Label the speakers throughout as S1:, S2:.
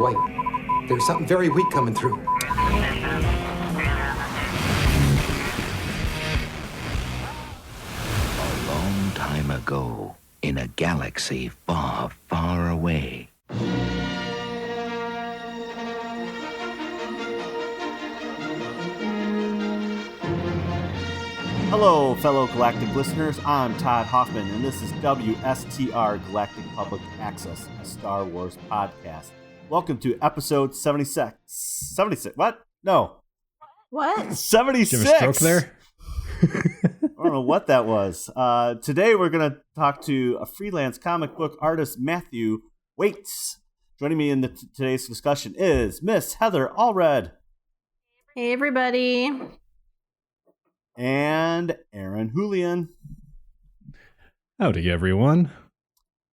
S1: White, there's something very weak coming through.
S2: A long time ago, in a galaxy far, far away.
S3: Hello, fellow Galactic listeners. I'm Todd Hoffman, and this is WSTR Galactic Public Access, a Star Wars podcast. Welcome to episode 76. 76? What? No.
S4: What?
S3: 76.
S5: Did you have a stroke there?
S3: I don't know what that was. Today we're going to talk to a freelance comic book artist, Matthew Waite. Joining me in today's discussion is Miss Heather Allred.
S4: Hey, everybody.
S3: And Aaron Julian.
S5: Howdy, everyone.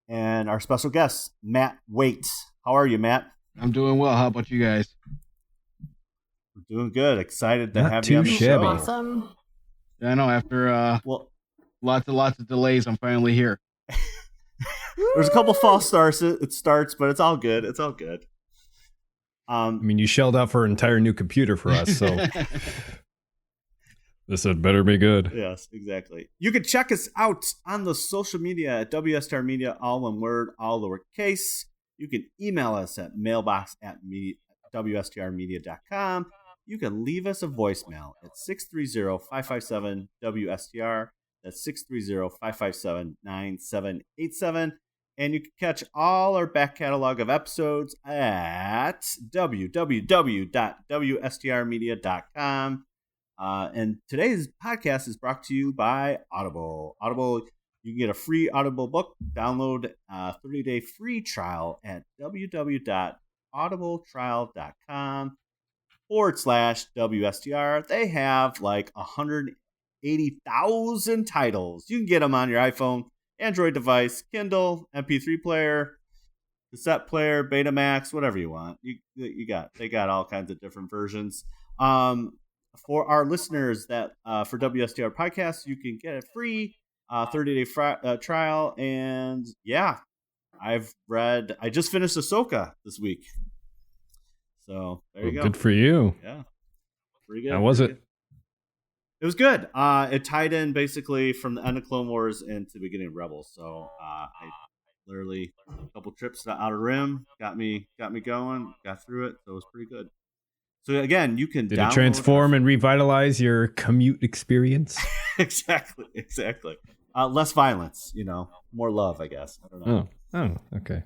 S3: And our special guest, Matt Waite. How are you, Matt?
S6: I'm doing well. How about you guys?
S3: We're doing good. Excited to
S5: Not
S3: have
S5: too
S3: you on the
S5: shabby.
S3: show.
S4: Awesome.
S6: Yeah, I know. After lots of delays, I'm finally here.
S3: There's a couple false starts. It starts, but it's all good. It's all good.
S5: I mean, you shelled out for an entire new computer for us, so this had better be good.
S3: Yes, exactly. You can check us out on the social media at WSTR Media, all one word, all lowercase. You can email us at mailbox@wstrmedia.com. You can leave us a voicemail at 630-557-WSTR. That's 630-557-9787. And you can catch all our back catalog of episodes at www.wstrmedia.com. And today's podcast is brought to you by Audible. Audible, you can get a free Audible book. Download a 30-day free trial at www.audibletrial.com/WSTR. They have like 180,000 titles. You can get them on your iPhone, Android device, Kindle, MP3 player, cassette player, Betamax, whatever you want. They got all kinds of different versions. For our listeners that for WSTR podcasts, you can get a free 30-day trial. And yeah, I just finished Ahsoka this week. So there you go.
S5: Good for you.
S3: Yeah. Pretty good.
S5: How was it?
S3: It was good. It tied in basically from the end of Clone Wars into the beginning of Rebels. So I literally a couple trips to Outer Rim got me going, got through it. So it was pretty good. So again, you can
S5: Did it transform and revitalize your commute experience?
S3: Exactly. Less violence, more love, I guess. I don't know.
S5: Oh, okay.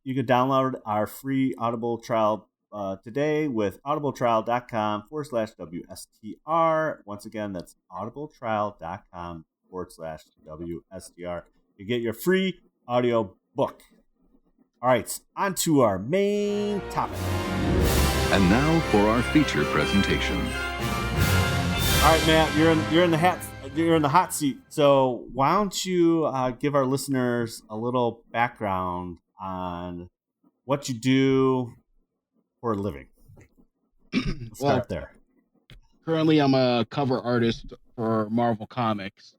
S3: You can download our free Audible trial today with audibletrial.com/WSTR. Once again, that's audibletrial.com/WSTR. You get your free audio book. All right, on to our main topic.
S7: And now for our feature presentation.
S3: All right, Matt, you're in the hot seat. So why don't you give our listeners a little background on what you do for a living? Start there.
S6: Currently, I'm a cover artist for Marvel Comics.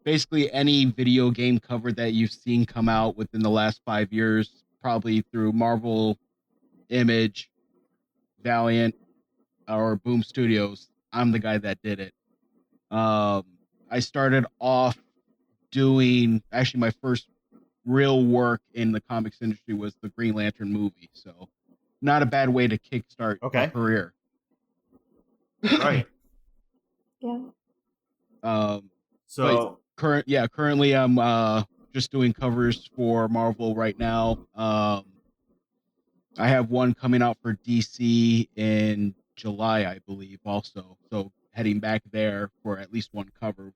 S6: Basically, any video game cover that you've seen come out within the last 5 years, probably through Marvel, Image, Valiant, or Boom Studios, I'm the guy that did it. I started off doing, actually my first real work in the comics industry was the Green Lantern movie, so not a bad way to kickstart a career.
S3: Right.
S4: Yeah.
S6: Currently I'm just doing covers for Marvel right now. I have one coming out for DC in July, I believe, also. So heading back there for at least one cover,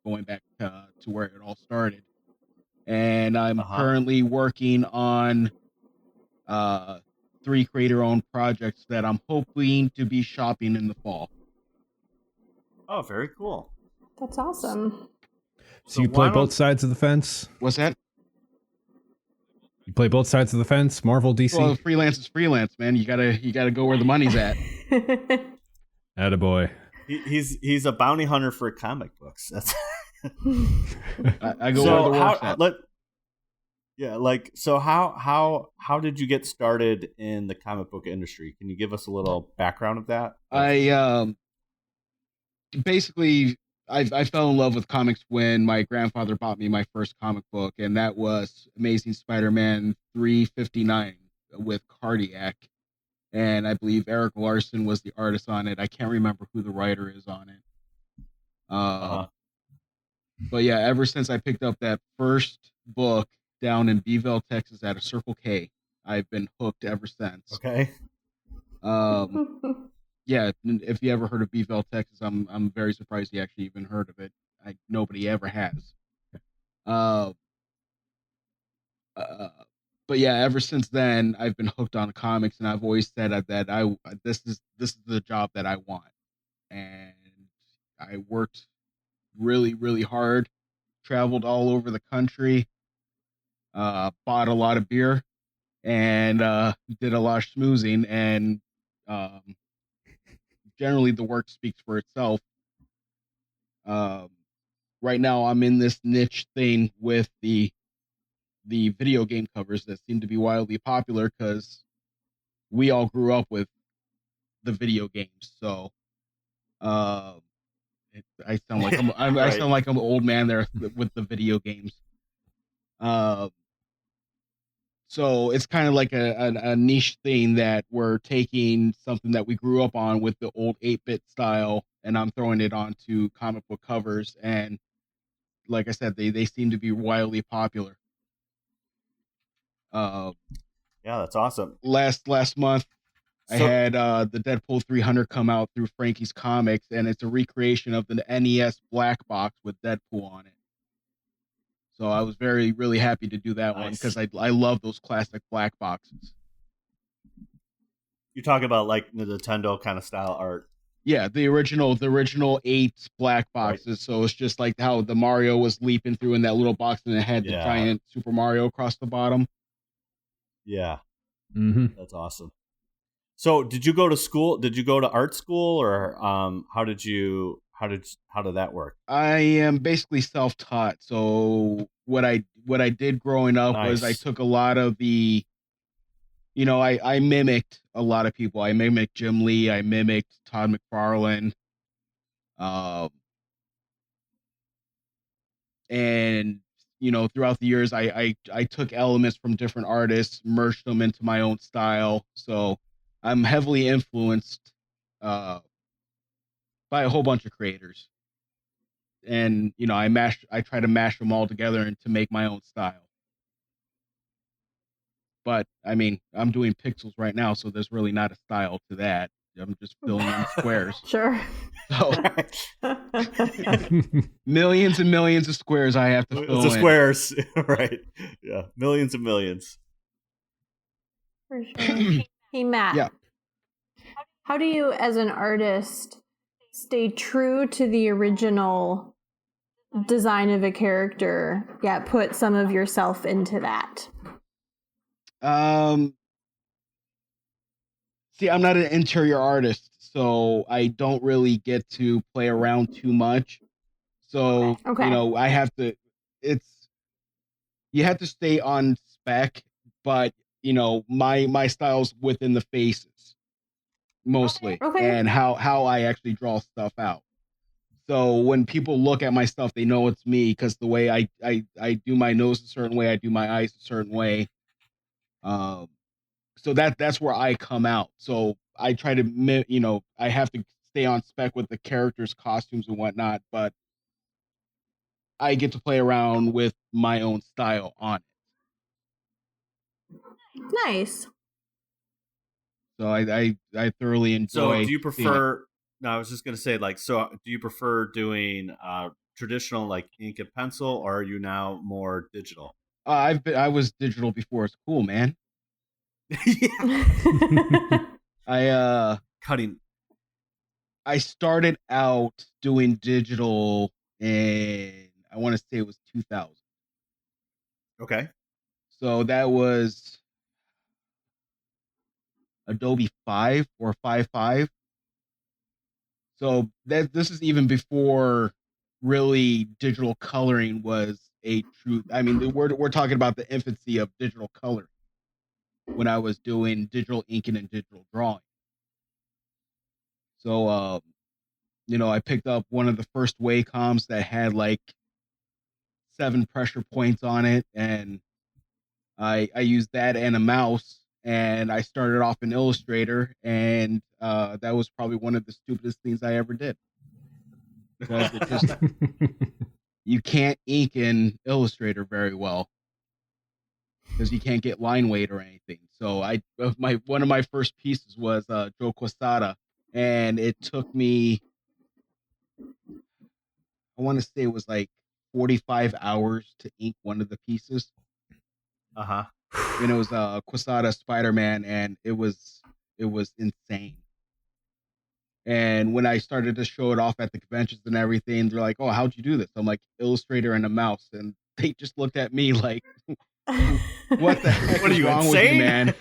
S6: going back to where it all started. And I'm currently working on 3 creator-owned projects that I'm hoping to be shopping in the fall.
S3: Oh, very cool.
S4: That's awesome.
S5: So you play both sides of the fence?
S6: What's that?
S5: You play both sides of the fence, Marvel, DC?
S6: Well, freelance is freelance, man. You gotta go where the money's at.
S5: Attaboy.
S3: He's a bounty hunter for comic books. That's
S6: I go where the work's at.
S3: Yeah, like so how did you get started in the comic book industry? Can you give us a little background of that?
S6: I basically I fell in love with comics when my grandfather bought me my first comic book, and that was Amazing Spider-Man 359 with Cardiac, and I believe Eric Larson was the artist on it. I can't remember who the writer is on it.
S3: Uh-huh.
S6: But yeah, ever since I picked up that first book down in Beeville, Texas, at a Circle K, I've been hooked ever since.
S3: Okay.
S6: Yeah, if you ever heard of Beeville, Texas, I'm very surprised you actually even heard of it. Nobody ever has. Uh, but yeah, ever since then, I've been hooked on comics, and I've always said that this is the job that I want, and I worked really really hard, traveled all over the country, bought a lot of beer, and did a lot of schmoozing, and um, generally the work speaks for itself. Um, right now, I'm in this niche thing with the video game covers that seem to be wildly popular because we all grew up with the video games. So uh, I sound like I
S3: Right.
S6: sound like I'm an old man there with the video games. Uh, so it's kind of like a niche thing that we're taking something that we grew up on with the old 8-bit style, and I'm throwing it onto comic book covers. And like I said, they seem to be wildly popular. Uh,
S3: Yeah, that's awesome.
S6: last month I
S3: So-
S6: had the Deadpool 300 come out through Frankie's Comics, and it's a recreation of the NES black box with Deadpool on it. So I was really happy to do that one
S3: Nice.
S6: because I love those classic black boxes.
S3: You're talking about like the Nintendo kind of style art.
S6: Yeah, the original 8 black boxes.
S3: Right.
S6: So it's just like how the Mario was leaping through in that little box, and it had the
S3: Yeah.
S6: giant Super Mario across the bottom.
S3: Yeah,
S5: Mm-hmm.
S3: that's awesome. So, did you go to school? Did you go to art school, or how did that work?
S6: I am basically self-taught. So what I did growing up was I
S3: Nice.
S6: took a lot of the, I mimicked a lot of people. I mimicked Jim Lee. I mimicked Todd McFarlane. And throughout the years, I took elements from different artists, merged them into my own style. So I'm heavily influenced by a whole bunch of creators. And I try to mash them all together and to make my own style. But I mean, I'm doing pixels right now, so there's really not a style to that. I'm just filling in squares.
S4: Sure.
S6: So millions and millions of squares I have to fill
S3: The
S6: in.
S3: squares, right? Yeah, millions and millions.
S4: For sure. Hey, Matt.
S6: Yeah.
S4: How do you, as an artist, stay true to the original design of a character, yet put some of yourself into that?
S6: See, I'm not an interior artist, so I don't really get to play around too much. So,
S4: Okay.
S6: I have to, you have to stay on spec, but, my style's within the faces mostly,
S4: Okay.
S6: and how I actually draw stuff out. So when people look at my stuff, they know it's me because the way I do my nose a certain way, I do my eyes a certain way. So that's where I come out. So I try to, I have to stay on spec with the characters' costumes and whatnot, but I get to play around with my own style on it.
S4: Nice.
S6: So I thoroughly enjoy.
S3: So, do you
S6: seeing it.
S3: prefer? No, I was just gonna say, like, so do you prefer doing traditional like ink and pencil, or are you now more digital?
S6: I was digital before it's cool, man.
S3: Yeah. Cutting.
S6: I started out doing digital in, I want to say it was 2000.
S3: Okay.
S6: So that was Adobe 5 or 5.5. So this is even before really digital coloring was a true. I mean, we're talking about the infancy of digital color when I was doing digital inking and digital drawing. So, I picked up one of the first Wacom's that had like 7 pressure points on it, and I used that and a mouse, and I started off in Illustrator, and that was probably one of the stupidest things I ever did. Because it just you can't ink in Illustrator very well because you can't get line weight or anything. So one of my first pieces was Joe Quesada, and it took me, I want to say it was like 45 hours to ink one of the pieces.
S3: Uh-huh.
S6: And it was Quesada Spider-Man, and it was insane. And when I started to show it off at the conventions and everything, they're like, "Oh, how'd you do this?" I'm like, "Illustrator and a mouse," and they just looked at me like, "What the heck
S3: What are
S6: is
S3: you,
S6: wrong with
S3: insane?
S6: you, man?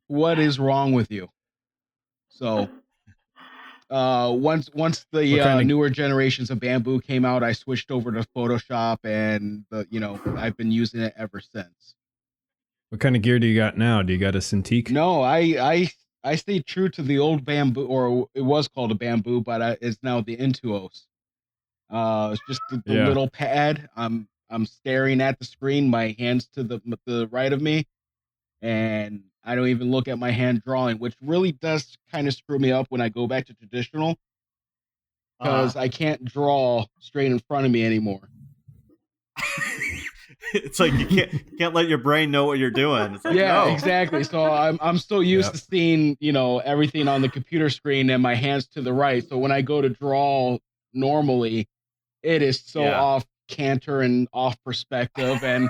S6: What is wrong with you?" So, once the newer generations of Bamboo came out, I switched over to Photoshop, and I've been using it ever since.
S5: What kind of gear do you got now? Do you got a Cintiq?
S6: No, I stayed true to the old Bamboo, or it was called a Bamboo, but it's now the Intuos. It's just the little pad. I'm staring at the screen, my hands to the right of me, and I don't even look at my hand drawing, which really does kind of screw me up when I go back to traditional, because I can't draw straight in front of me anymore.
S3: It's like you can't let your brain know what you're doing. It's like,
S6: yeah,
S3: no.
S6: Exactly. So I'm so used to seeing everything on the computer screen and my hands to the right. So when I go to draw normally, it is so off canter and off perspective, and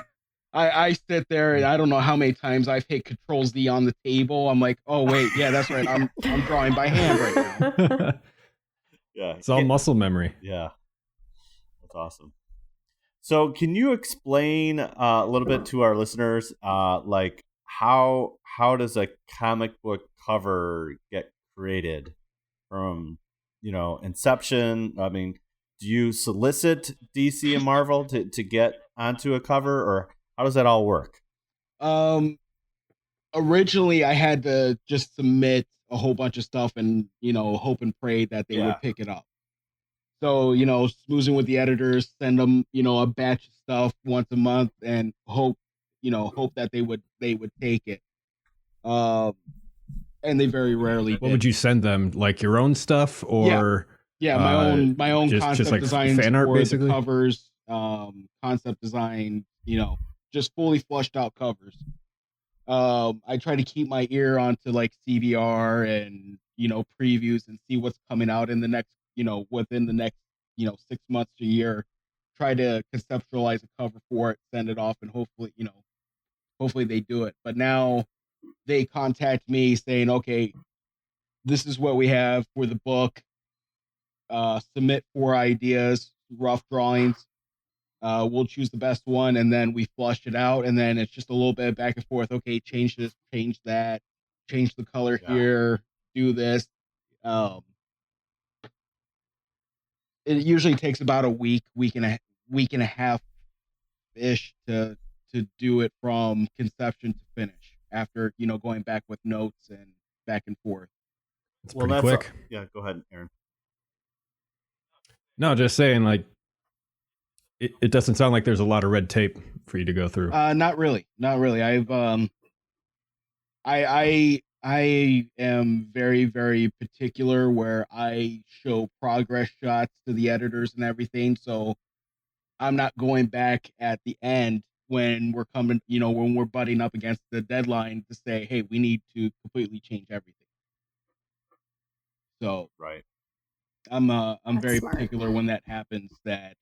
S6: I sit there and I don't know how many times I've hit Control Z on the table. I'm like, oh wait, yeah, that's right. I'm drawing by hand right now.
S3: Yeah,
S5: it's all muscle memory.
S3: Yeah, that's awesome. So can you explain a little bit to our listeners, like how does a comic book cover get created from, inception? I mean, do you solicit DC and Marvel to get onto a cover, or how does that all work?
S6: Originally I had to just submit a whole bunch of stuff and, hope and pray that they would pick it up. So, smoozing with the editors, send them, a batch of stuff once a month and hope that they would take it. And they very rarely did.
S5: What would you send them? Like your own stuff or
S6: my own concept
S5: like
S6: designs
S5: fan art,
S6: for
S5: basically?
S6: the covers, concept design, just fully flushed out covers. I try to keep my ear onto like CBR and, previews and see what's coming out in the next, within the next, 6 months to a year. Try to conceptualize a cover for it, send it off, and hopefully they do it. But now they contact me saying, okay, this is what we have for the book. Submit 4 ideas, rough drawings. We'll choose the best one, and then we flush it out, and then it's just a little bit back and forth. Okay, change this, change that, change the color here, do this. It usually takes about a week and a half ish to do it from conception to finish. After going back with notes and back and forth.
S5: It's pretty quick.
S3: Go ahead, Aaron.
S5: No, just saying, like, it doesn't sound like there's a lot of red tape for you to go through.
S6: Not really. I've I am very, very particular where I show progress shots to the editors and everything. So I'm not going back at the end when we're coming, when we're butting up against the deadline to say, hey, we need to completely change everything. So
S3: right.
S6: I'm very
S4: smart.
S6: particular when that happens, that,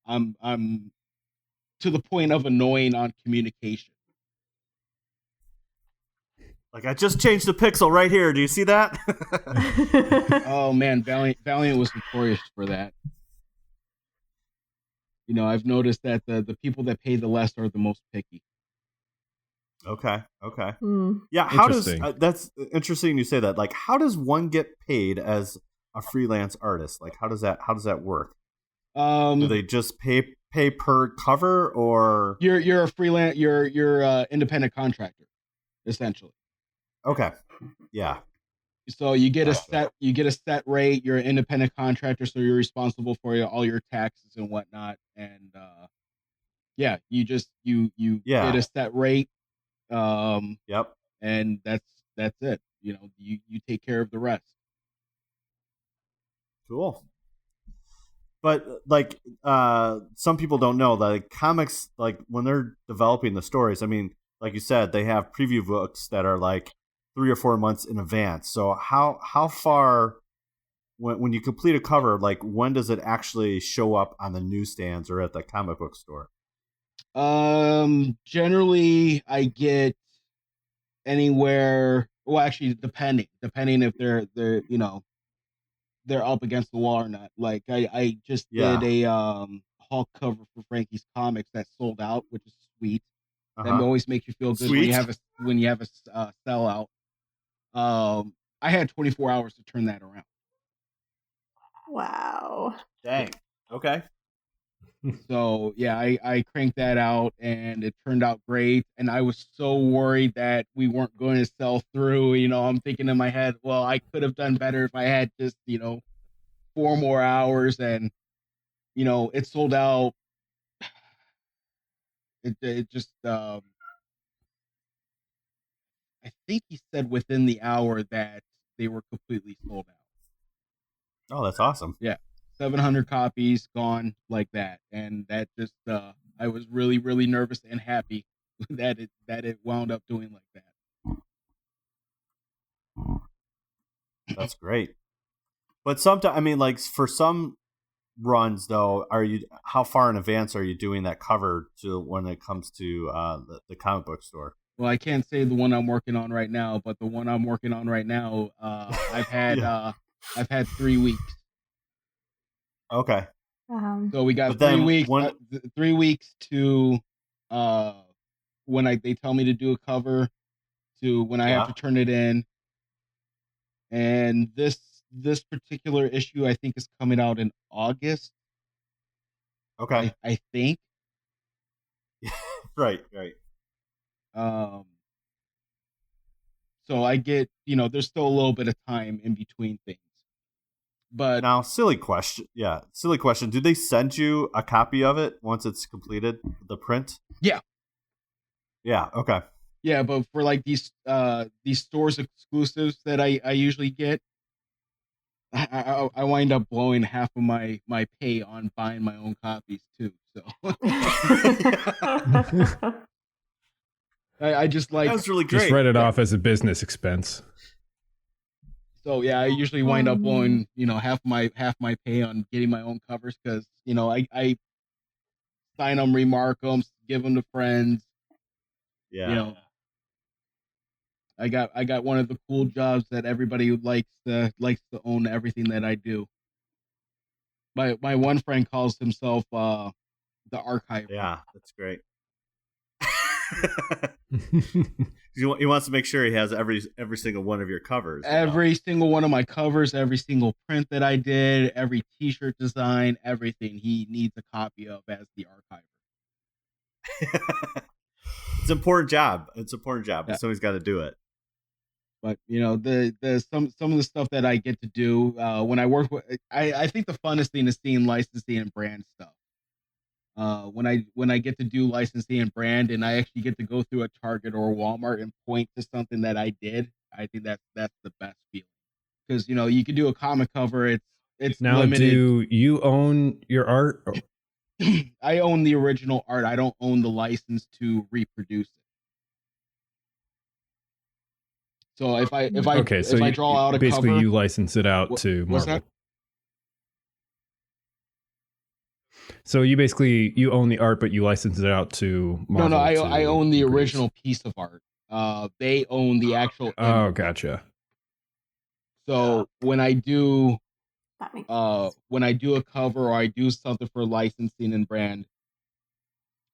S6: I'm to the point of annoying on communication.
S3: Like, I just changed the pixel right here. Do you see that?
S6: Oh man, Valiant was notorious for that. I've noticed that the people that pay the less are the most picky.
S3: Okay. Yeah, how does that's interesting you say that. Like, how does one get paid as a freelance artist? Like, how does that work? Do they just pay pay per cover, or
S6: You're a freelance. You're independent contractor, essentially.
S3: okay, yeah,
S6: So you get
S3: Gotcha.
S6: a set rate. You're an independent contractor, so you're responsible for all your taxes and whatnot. And yeah, you get
S3: yeah,
S6: a set rate,
S3: yep.
S6: and that's it. You take care of the rest.
S3: Cool. But like some people don't know that like, comics, like when they're developing the stories, I mean, like you said, they have preview books that are like 3 or 4 months in advance. So how far when you complete a cover, like when does it actually show up on the newsstands or at the comic book store?
S6: Generally, I get anywhere. Well, actually, depending if they're up against the wall or not. Like I just did
S3: Yeah.
S6: a Hulk cover for Frankie's Comics that sold out, which is sweet. That
S3: Uh-huh.
S6: always makes you feel good when
S3: Sweet.
S6: you have a sellout. I had 24 hours to turn that around.
S4: Wow.
S3: Dang. Okay.
S6: So yeah, I cranked that out and it turned out great. And I was so worried that we weren't going to sell through. I'm thinking in my head, well, I could have done better if I had just 4 more hours, and it sold out. It just I think he said within the hour that they were completely sold out.
S3: Oh, that's awesome.
S6: Yeah, 700 copies gone like that, and that just I was really really nervous and happy that it wound up doing like that.
S3: That's great. But sometimes, I mean, like for some runs though, how far in advance are you doing that cover to when it comes to the comic book store?
S6: Well, I can't say the one I'm working on right now, but the one I'm working on right now, I've had
S3: Yeah.
S6: I've had 3 weeks.
S3: Okay.
S6: So we got
S3: But
S6: 3
S3: then
S6: weeks,
S3: when
S6: 3 weeks to uh when they tell me to do a cover to when I have
S3: yeah.
S6: to turn it in. And this particular issue I think is coming out in August.
S3: Okay.
S6: I think.
S3: Right, right.
S6: Um so I get, there's still a little bit of time in between things. But
S3: Now, silly question. Yeah, silly question. Do they send you a copy of it once it's completed, the print?
S6: yeah.
S3: Yeah, okay.
S6: Yeah, but for like these stores exclusives that I usually get, I wind up blowing half of my pay on buying my own copies too. So I just
S3: That
S6: like
S3: was really
S5: Just
S3: great.
S5: write it
S6: Yeah.
S5: off as a business expense.
S6: so yeah, I usually wind up blowing half my pay on getting my own covers because I sign them, remark them, give them to friends.
S3: Yeah.
S6: I got one of the cool jobs that everybody likes to own everything that I do. My one friend calls himself the archiver.
S3: Yeah, that's great. He wants to make sure he has every single one of your covers.
S6: Every single one of my covers, every single print that I did, every T-shirt design, everything he needs a copy of as the archiver.
S3: It's an important job. It's an important job,
S6: Yeah.
S3: but somebody's got to do it.
S6: But the some of the stuff that I get to do when I work with, I think the funnest thing is seeing licensing and brand stuff. When I get to do licensing and brand, and I actually get to go through a Target or a Walmart and point to something that I did, I think that's the best feeling. Because you can do a comic cover, it's
S5: Now,
S6: limited.
S5: do you own your art?
S6: I own the original art. I don't own the license to reproduce it. So if I
S5: Okay, so
S6: I draw out a
S5: basically
S6: cover,
S5: you license it out to
S6: what's
S5: Marvel.
S6: that?
S5: So you own the art, but you license it out to Marvel.
S6: No, I
S5: to
S6: own the
S5: produce.
S6: original piece of art. They own the actual.
S5: Oh,
S6: image.
S5: gotcha.
S6: So when I do
S4: That makes
S6: when I do a cover or I do something for licensing and brand,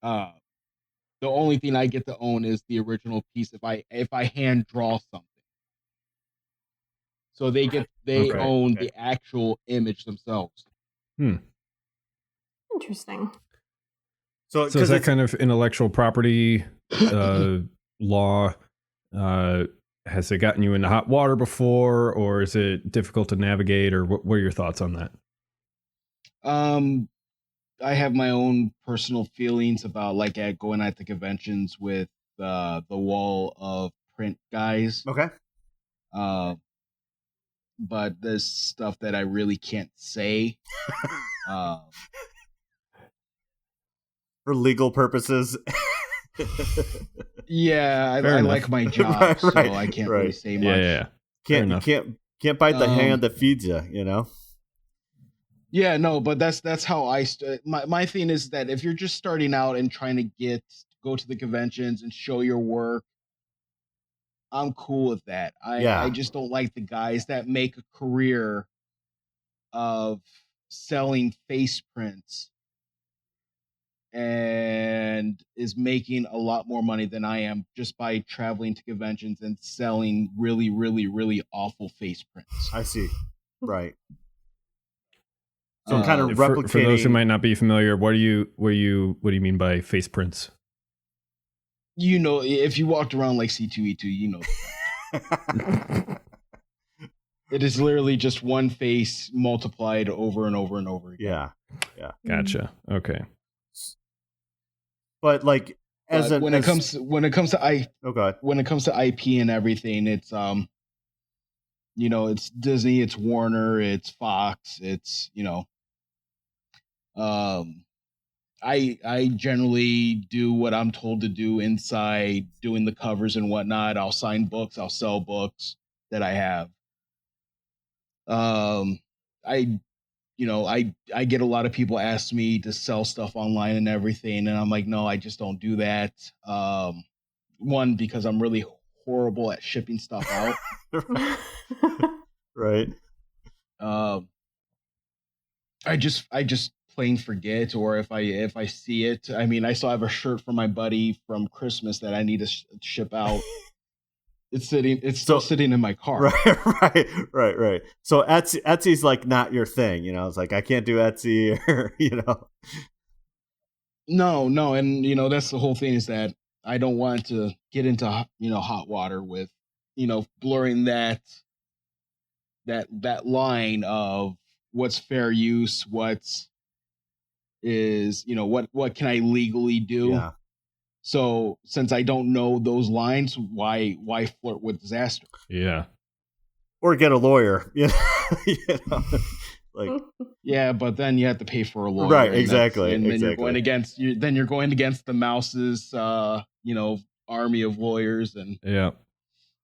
S6: the only thing I get to own is the original piece if I hand draw something. So they
S5: Okay.
S6: own
S3: Okay.
S6: the actual image themselves.
S5: Hmm.
S4: interesting.
S3: So
S5: So is that kind of intellectual property law? Has it gotten you into hot water before, or is it difficult to navigate, or what are your thoughts on that?
S6: I have my own personal feelings about like going at the conventions with the wall of print guys.
S3: Okay.
S6: But there's stuff that I really can't say.
S3: For legal purposes.
S6: Yeah, I
S5: enough.
S6: like my job, so I can't really say much.
S5: Yeah. Fair enough.
S3: Can't bite the hand that feeds you, you know?
S6: Yeah, no, but that's how my thing is that if you're just starting out and trying to go to the conventions and show your work, I'm cool with that. I just don't like the guys that make a career of selling face prints and is making a lot more money than I am just by traveling to conventions and selling really, really, really awful face prints.
S3: I see. Right. So I'm kind of
S5: For
S3: replicating.
S5: for those who might not be familiar, what do you mean by face prints?
S6: You know, if you walked around like C2E2, you know. It is literally just one face multiplied over and over and over again.
S3: Yeah.
S5: Gotcha. Okay.
S3: But like
S6: when it comes to IP and everything, it's you know, it's Disney, it's Warner, it's Fox, it's, you know, I generally do what I'm told to do inside doing the covers and whatnot. I'll sign books, I'll sell books that I have. I get a lot of people ask me to sell stuff online and everything, and I'm like, no, I just don't do that. One, because I'm really horrible at shipping stuff out.
S3: Right.
S6: I just plain forget, or if I see it, I mean, I still have a shirt from my buddy from Christmas that I need to ship out. It's still sitting in my car.
S3: Right. So Etsy's like not your thing, you know. It's like I can't do Etsy, or you know.
S6: No, and you know that's the whole thing, is that I don't want to get into, you know, hot water with, you know, blurring that line of what's fair use, what can I legally do.
S3: Yeah.
S6: So since I don't know those lines, why flirt with disaster?
S5: Yeah.
S3: Or get a lawyer, you know. Like,
S6: yeah, but then you have to pay for a lawyer,
S3: right? Exactly.
S6: And then you're going against the mouse's you know, army of lawyers. And
S5: Yeah.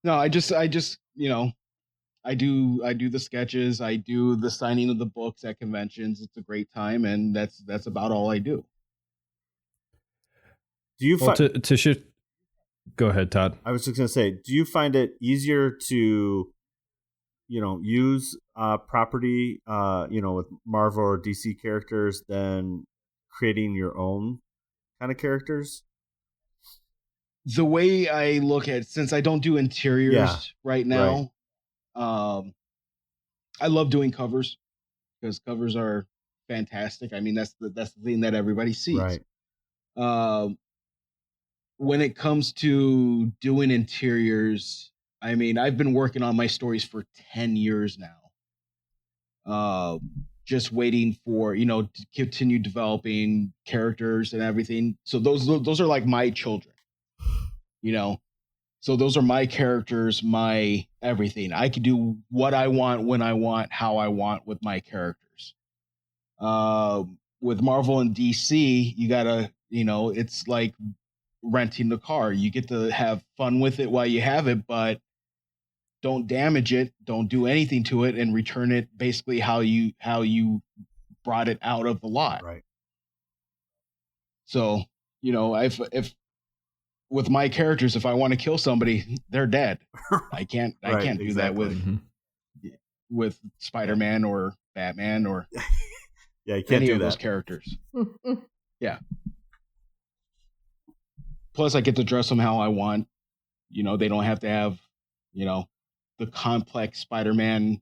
S6: no, I just you know, I do the sketches, I do the signing of the books at conventions. It's a great time, and that's about all I do.
S3: Do you
S5: Go ahead, Todd.
S3: I was just gonna say, do you find it easier to, you know, use property, you know, with Marvel or DC characters than creating your own kind of characters?
S6: The way I look at it, since I don't do interiors right now, I love doing covers because covers are fantastic. I mean, that's the thing that everybody sees.
S3: Right.
S6: When it comes to doing interiors, I mean, I've been working on my stories for 10 years now. Just waiting for, you know, to continue developing characters and everything. So those are like my children, you know. So those are my characters, my everything. I can do what I want, when I want, how I want with my characters. With Marvel and DC, you gotta, you know, it's like renting the car. You get to have fun with it while you have it, but don't damage it, don't do anything to it, and return it basically how you brought it out of the lot.
S3: Right.
S6: So, you know, if with my characters, if I want to kill somebody, they're dead. I can't do that with Spider-Man or Batman or
S3: yeah, you can't
S6: any
S3: do
S6: of
S3: that.
S6: those characters. Yeah. Plus, I get to dress them how I want. You know, they don't have to have, you know, the complex Spider-Man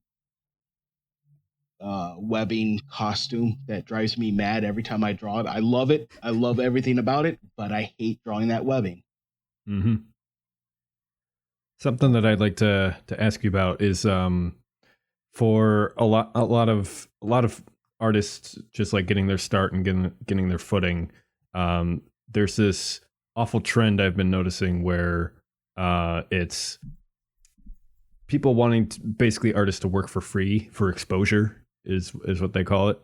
S6: webbing costume that drives me mad every time I draw it. I love it. I love everything about it, but I hate drawing that webbing.
S5: Mm-hmm. Something that I'd like to ask you about is for a lot of artists just like getting their start and getting their footing. There's this awful trend I've been noticing where it's people wanting to, basically artists to work for free for exposure is what they call it.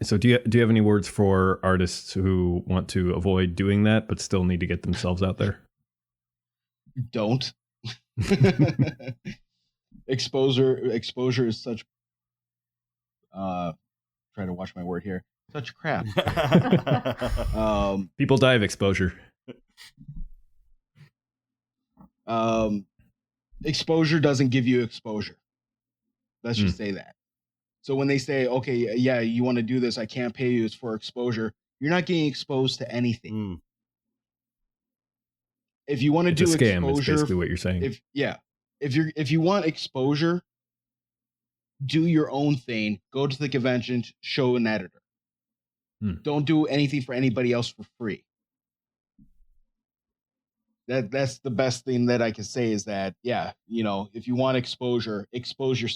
S5: So do you have any words for artists who want to avoid doing that but still need to get themselves out there?
S6: Don't. Exposure is such trying to watch my word here. Such crap.
S5: People die of exposure.
S6: Exposure doesn't give you exposure. Let's just say that. So when they say, okay, yeah, you want to do this, I can't pay you, it's for exposure, you're not getting exposed to anything. If you want to do
S5: a scam,
S6: exposure,
S5: it's basically what you're saying.
S6: If you want exposure, do your own thing. Go to the convention, show an editor. Don't do anything for anybody else for free. That's the best thing that I can say is that, yeah, you know, if you want exposure, expose your.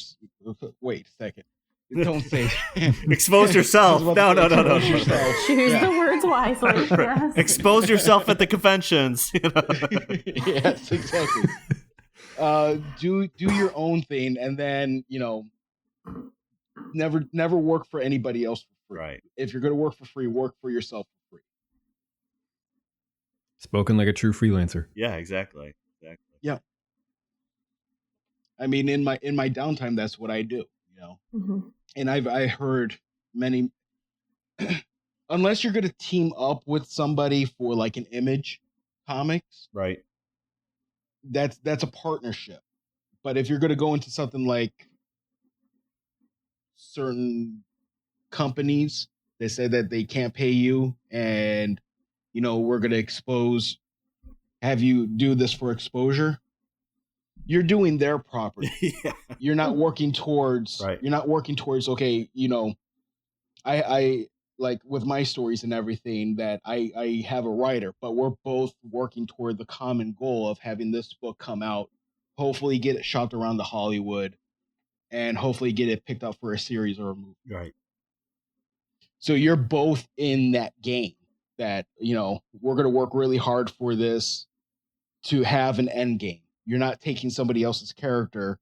S6: Wait a second. Don't say
S3: expose yourself. No.
S4: Choose the words wisely. Yes.
S3: Expose yourself at the conventions. You know?
S6: Yes, exactly. Do your own thing, and then, you know, never work for anybody else for free.
S3: Right.
S6: If you're going to work for free, work for yourself for free.
S5: Spoken like a true freelancer.
S3: Yeah, exactly.
S6: Yeah. I mean, in my downtime, that's what I do. You know, and I heard many. Unless you're going to team up with somebody for like an Image comics,
S3: right?
S6: That's a partnership. But if you're going to go into something like certain companies, they say that they can't pay you, and you know, we're going to have you do this for exposure. You're doing their property.
S3: Yeah.
S6: You're not working towards.
S3: Right.
S6: You're not working towards. Okay, you know, I like with my stories and everything that I have a writer, but we're both working toward the common goal of having this book come out, hopefully get it shopped around to Hollywood, and hopefully get it picked up for a series or a movie.
S3: Right.
S6: So you're both in that game that, you know, we're going to work really hard for this to have an end game. You're not taking somebody else's character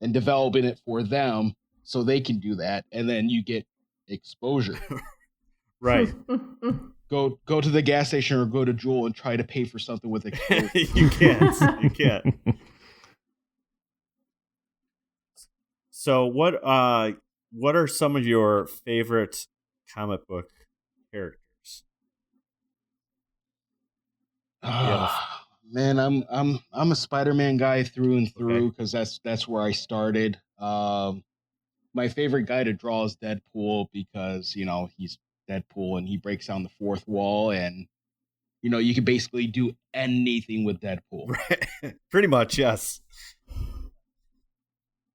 S6: and developing it for them so they can do that, and then you get exposure.
S3: Right.
S6: Go to the gas station or go to Jewel and try to pay for something with exposure.
S3: You can't. So what are some of your favorite comic book characters?
S6: Man, I'm a Spider-Man guy through and through because that's where I started. My favorite guy to draw is Deadpool because, you know, he's Deadpool and he breaks down the fourth wall, and you know, you can basically do anything with Deadpool.
S3: Right. Pretty much, yes.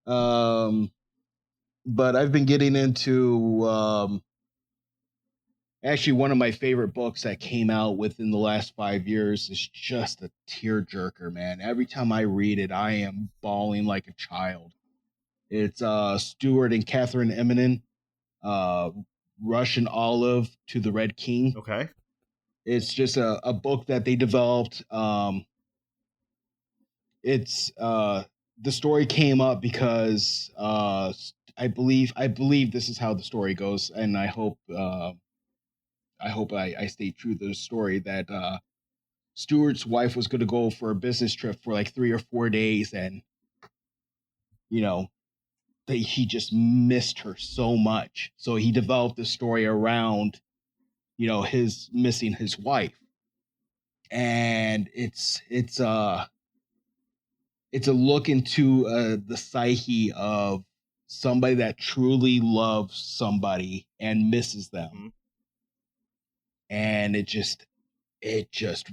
S6: But I've been getting into actually one of my favorite books that came out within the last 5 years is just a tearjerker, man. Every time I read it, I am bawling like a child. It's Stuart and Catherine Eminem, Russian Olive to the Red King.
S3: Okay.
S6: It's just a book that they developed. It's the story came up because I believe this is how the story goes, and I hope I stay true to the story that Stuart's wife was going to go for a business trip for like 3 or 4 days, and you know, he just missed her so much. So he developed the story around, you know, his missing his wife, and it's a look into the psyche of somebody that truly loves somebody and misses them. Mm-hmm. And it just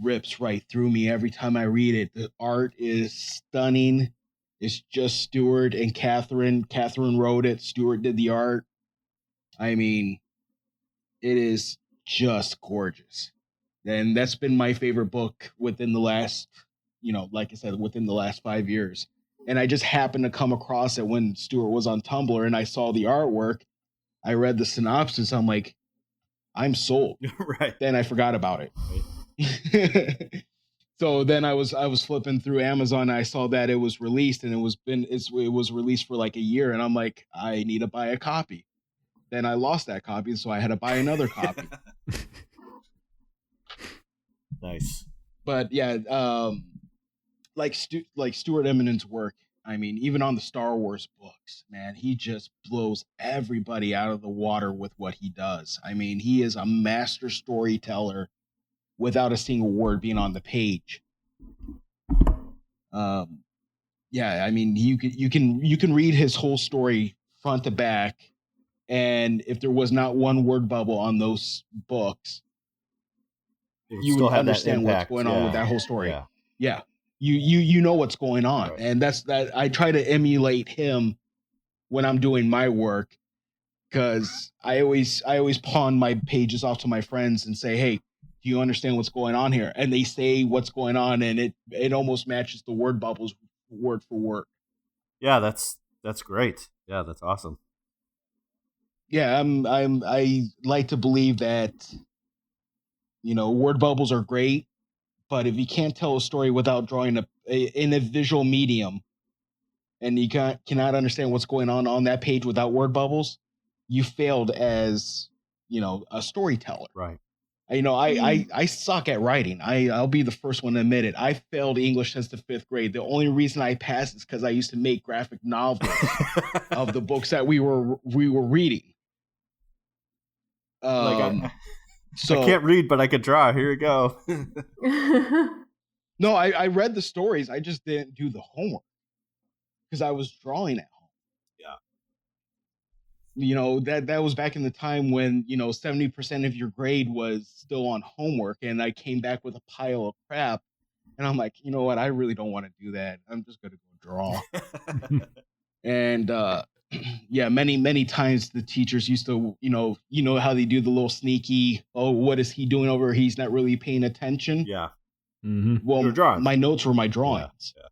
S6: rips right through me every time I read it. The art is stunning. It's just Stuart and Catherine. Catherine wrote it. Stuart did the art. I mean, it is just gorgeous. And that's been my favorite book within the last, like I said, within the last 5 years. And I just happened to come across it when Stuart was on Tumblr and I saw the artwork. I read the synopsis. I'm like, I'm sold.
S3: Right.
S6: Then I forgot about it. Right. So then I was flipping through Amazon and I saw that it was released and it was released for like a year. And I'm like, I need to buy a copy. Then I lost that copy. So I had to buy another copy.
S3: Nice.
S6: But yeah, like Stuart Eminem's work. I mean, even on the Star Wars books, man, he just blows everybody out of the water with what he does. I mean, he is a master storyteller without a single word being on the page. Yeah, I mean, you can read his whole story front to back, and if there was not one word bubble on those books, you would understand what's going on with that whole story. Yeah. You know what's going on. Right. And that's that. I try to emulate him when I'm doing my work, because I always pawn my pages off to my friends and say, hey, do you understand what's going on here? And they say what's going on, and it almost matches the word bubbles word for word.
S3: Yeah, that's great. Yeah, that's awesome.
S6: Yeah, I like to believe that, word bubbles are great. But if you can't tell a story without drawing in a visual medium, and you cannot understand what's going on that page without word bubbles, you failed as, a storyteller.
S3: Right.
S6: I suck at writing. I'll be the first one to admit it. I failed English since the 5th grade. The only reason I passed is because I used to make graphic novels of the books that we were reading.
S3: So I can't read, but I could draw. Here you go.
S6: No, I read the stories. I just didn't do the homework because I was drawing at home. Yeah. That was back in the time when, 70% of your grade was still on homework. And I came back with a pile of crap. And I'm like, you know what? I really don't want to do that. I'm just going to go draw. And, yeah, many times the teachers used to, how they do the little sneaky, oh, what is he doing over? He's not really paying attention.
S3: Yeah.
S5: Mm-hmm.
S6: Well, my notes were my drawings. Yeah.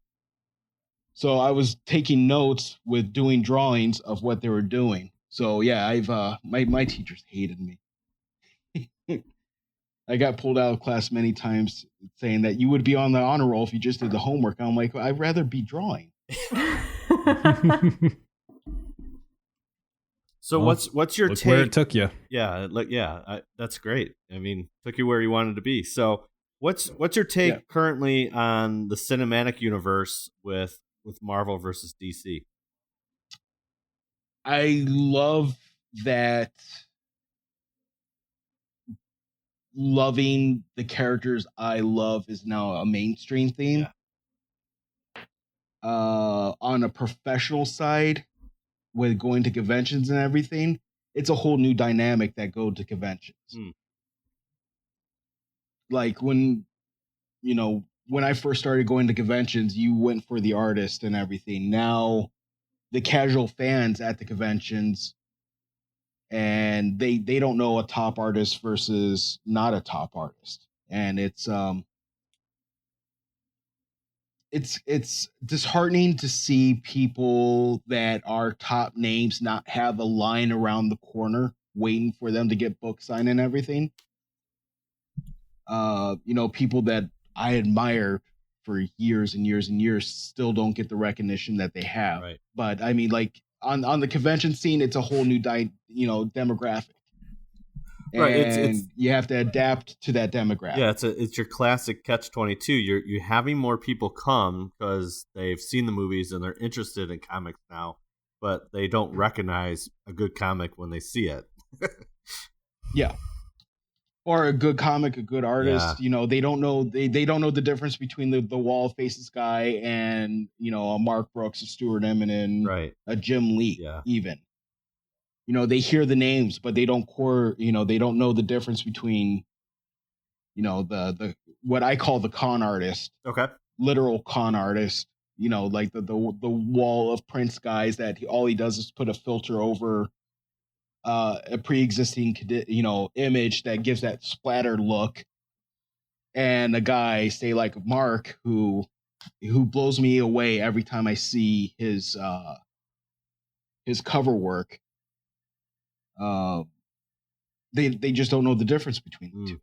S6: So I was taking notes with doing drawings of what they were doing. So yeah, I've my teachers hated me. I got pulled out of class many times saying that you would be on the honor roll if you just did the homework. I'm like, I'd rather be drawing.
S3: So what's your
S5: look
S3: take?
S5: Where it took you?
S3: Yeah, that's great. I mean, took you where you wanted to be. So what's your take currently on the cinematic universe with Marvel versus DC?
S6: I love that loving the characters I love is now a mainstream theme. Yeah. On a professional side, with going to conventions and everything, it's a whole new dynamic that go to conventions. Like when I first started going to conventions, you went for the artist and everything. Now the casual fans at the conventions, and they don't know a top artist versus not a top artist. And it's disheartening to see people that are top names not have a line around the corner waiting for them to get book signed and everything. People that I admire for years and years and years still don't get the recognition that they have. Right. But I mean, like on the convention scene, it's a whole new demographic. Right, it's you have to adapt to that demographic.
S3: Yeah, it's your classic catch-22. You're having more people come because they've seen the movies and they're interested in comics now, but they don't recognize a good comic when they see it.
S6: Yeah, or a good comic, a good artist. Yeah. They don't know they don't know the difference between the Wall of Faces guy and a Mark Brooks, a Stuart Eminem, right, a Jim Lee, even. They hear the names, but they don't they don't know the difference between, the what I call the con artist.
S3: Okay.
S6: Literal con artist you know, like the wall of Prince guys that all he does is put a filter over a pre-existing image that gives that splatter look. And a guy, say like Mark, who blows me away every time I see his cover work. They just don't know the difference between the two.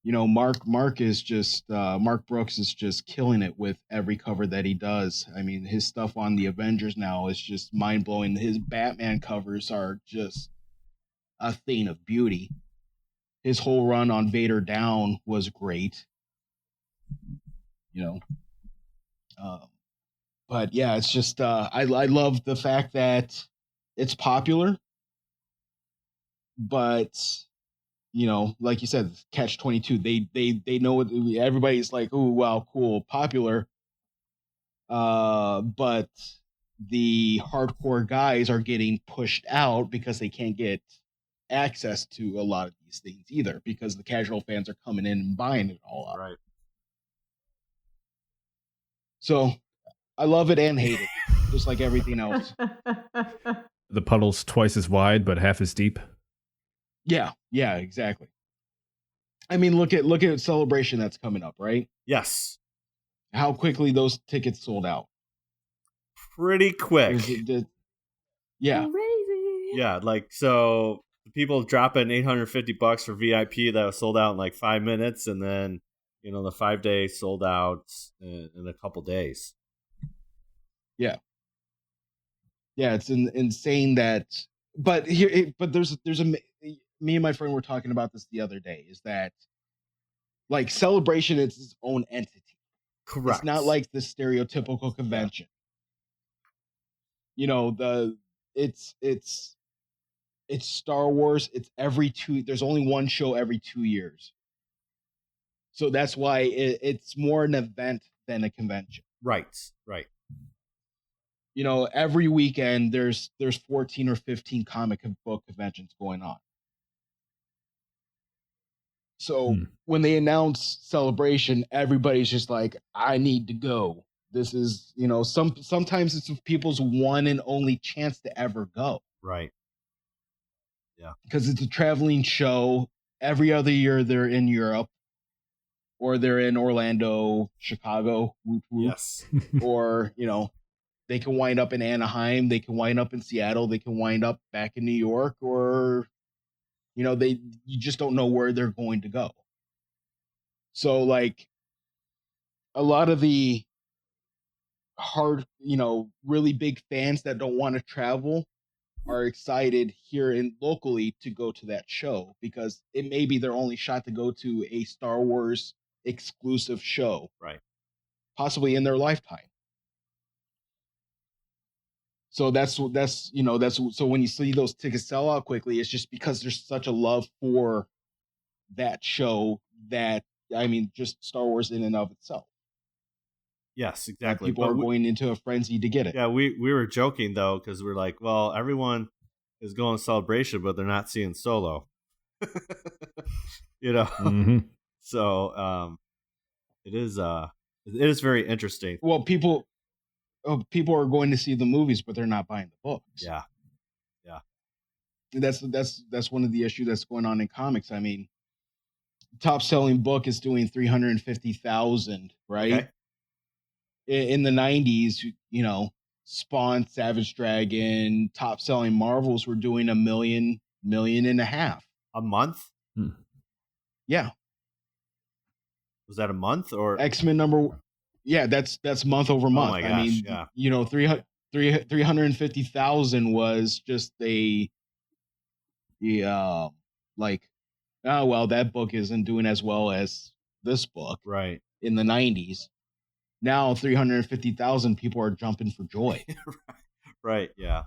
S6: You know, Mark is just Mark Brooks is just killing it with every cover that he does. I mean, his stuff on the Avengers now is just mind blowing. His Batman covers are just a thing of beauty. His whole run on Vader Down was great. You know, but yeah, it's just I love the fact that it's popular, but you know, like you said, Catch-22. They know what everybody's like. Oh, wow, cool, popular. But the hardcore guys are getting pushed out because they can't get access to a lot of these things either, because the casual fans are coming in and buying it all up.
S3: Right.
S6: So I love it and hate it, just like everything else.
S5: The puddle's twice as wide, but half as deep.
S6: Yeah, exactly. I mean, look at Celebration that's coming up, right?
S3: Yes.
S6: How quickly those tickets sold out.
S3: Pretty quick.
S6: Yeah.
S4: Crazy.
S3: Yeah, like, so people dropping $850 for VIP that was sold out in like 5 minutes, and then, you know, the 5 day sold out in a couple days.
S6: Yeah, it's insane that, but there's me and my friend were talking about this the other day, is that like Celebration is its own entity.
S3: Correct.
S6: It's not like the stereotypical convention. You know, it's Star Wars. It's there's only one show every 2 years. So that's why it's more an event than a convention.
S3: Right.
S6: You know, every weekend there's 14 or 15 comic book conventions going on. So when they announce Celebration, everybody's just like, I need to go. This is, you know, sometimes it's people's one and only chance to ever go.
S3: Right. Yeah.
S6: Because it's a traveling show. Every other year they're in Europe, or they're in Orlando, Chicago,
S3: Yes.
S6: or, you know, they can wind up in Anaheim, they can wind up in Seattle, they can wind up back in New York, or, you know, you just don't know where they're going to go. So like a lot of the hard, you know, really big fans that don't want to travel are excited here in locally to go to that show, because it may be their only shot to go to a Star Wars exclusive show,
S3: Right.
S6: possibly in their lifetime. So that's you know, so when you see those tickets sell out quickly, it's just because there's such a love for that show, that, I mean, just Star Wars in and of itself.
S3: Yes, exactly.
S6: People are going into a frenzy to get it.
S3: Yeah, we were joking though, because we're like, well, everyone is going to Celebration, but they're not seeing Solo. You know, so it is very interesting.
S6: Well, people are going to see the movies, but they're not buying the books.
S3: Yeah.
S6: That's one of the issues that's going on in comics. I mean, top selling book is doing 350,000, right?
S3: Okay.
S6: In the 90s, you know, Spawn, Savage Dragon, top selling Marvels were doing 1 million and a half
S3: a month.
S6: Yeah.
S3: Was that a month or
S6: X-Men number? Yeah, that's month over month.
S3: Oh my gosh,
S6: I mean,
S3: yeah.
S6: You know, 350,000 was just like, oh well, that book isn't doing as well as this book.
S3: Right.
S6: In the 90s. Now 350,000 people are jumping for joy.
S3: Right, yeah.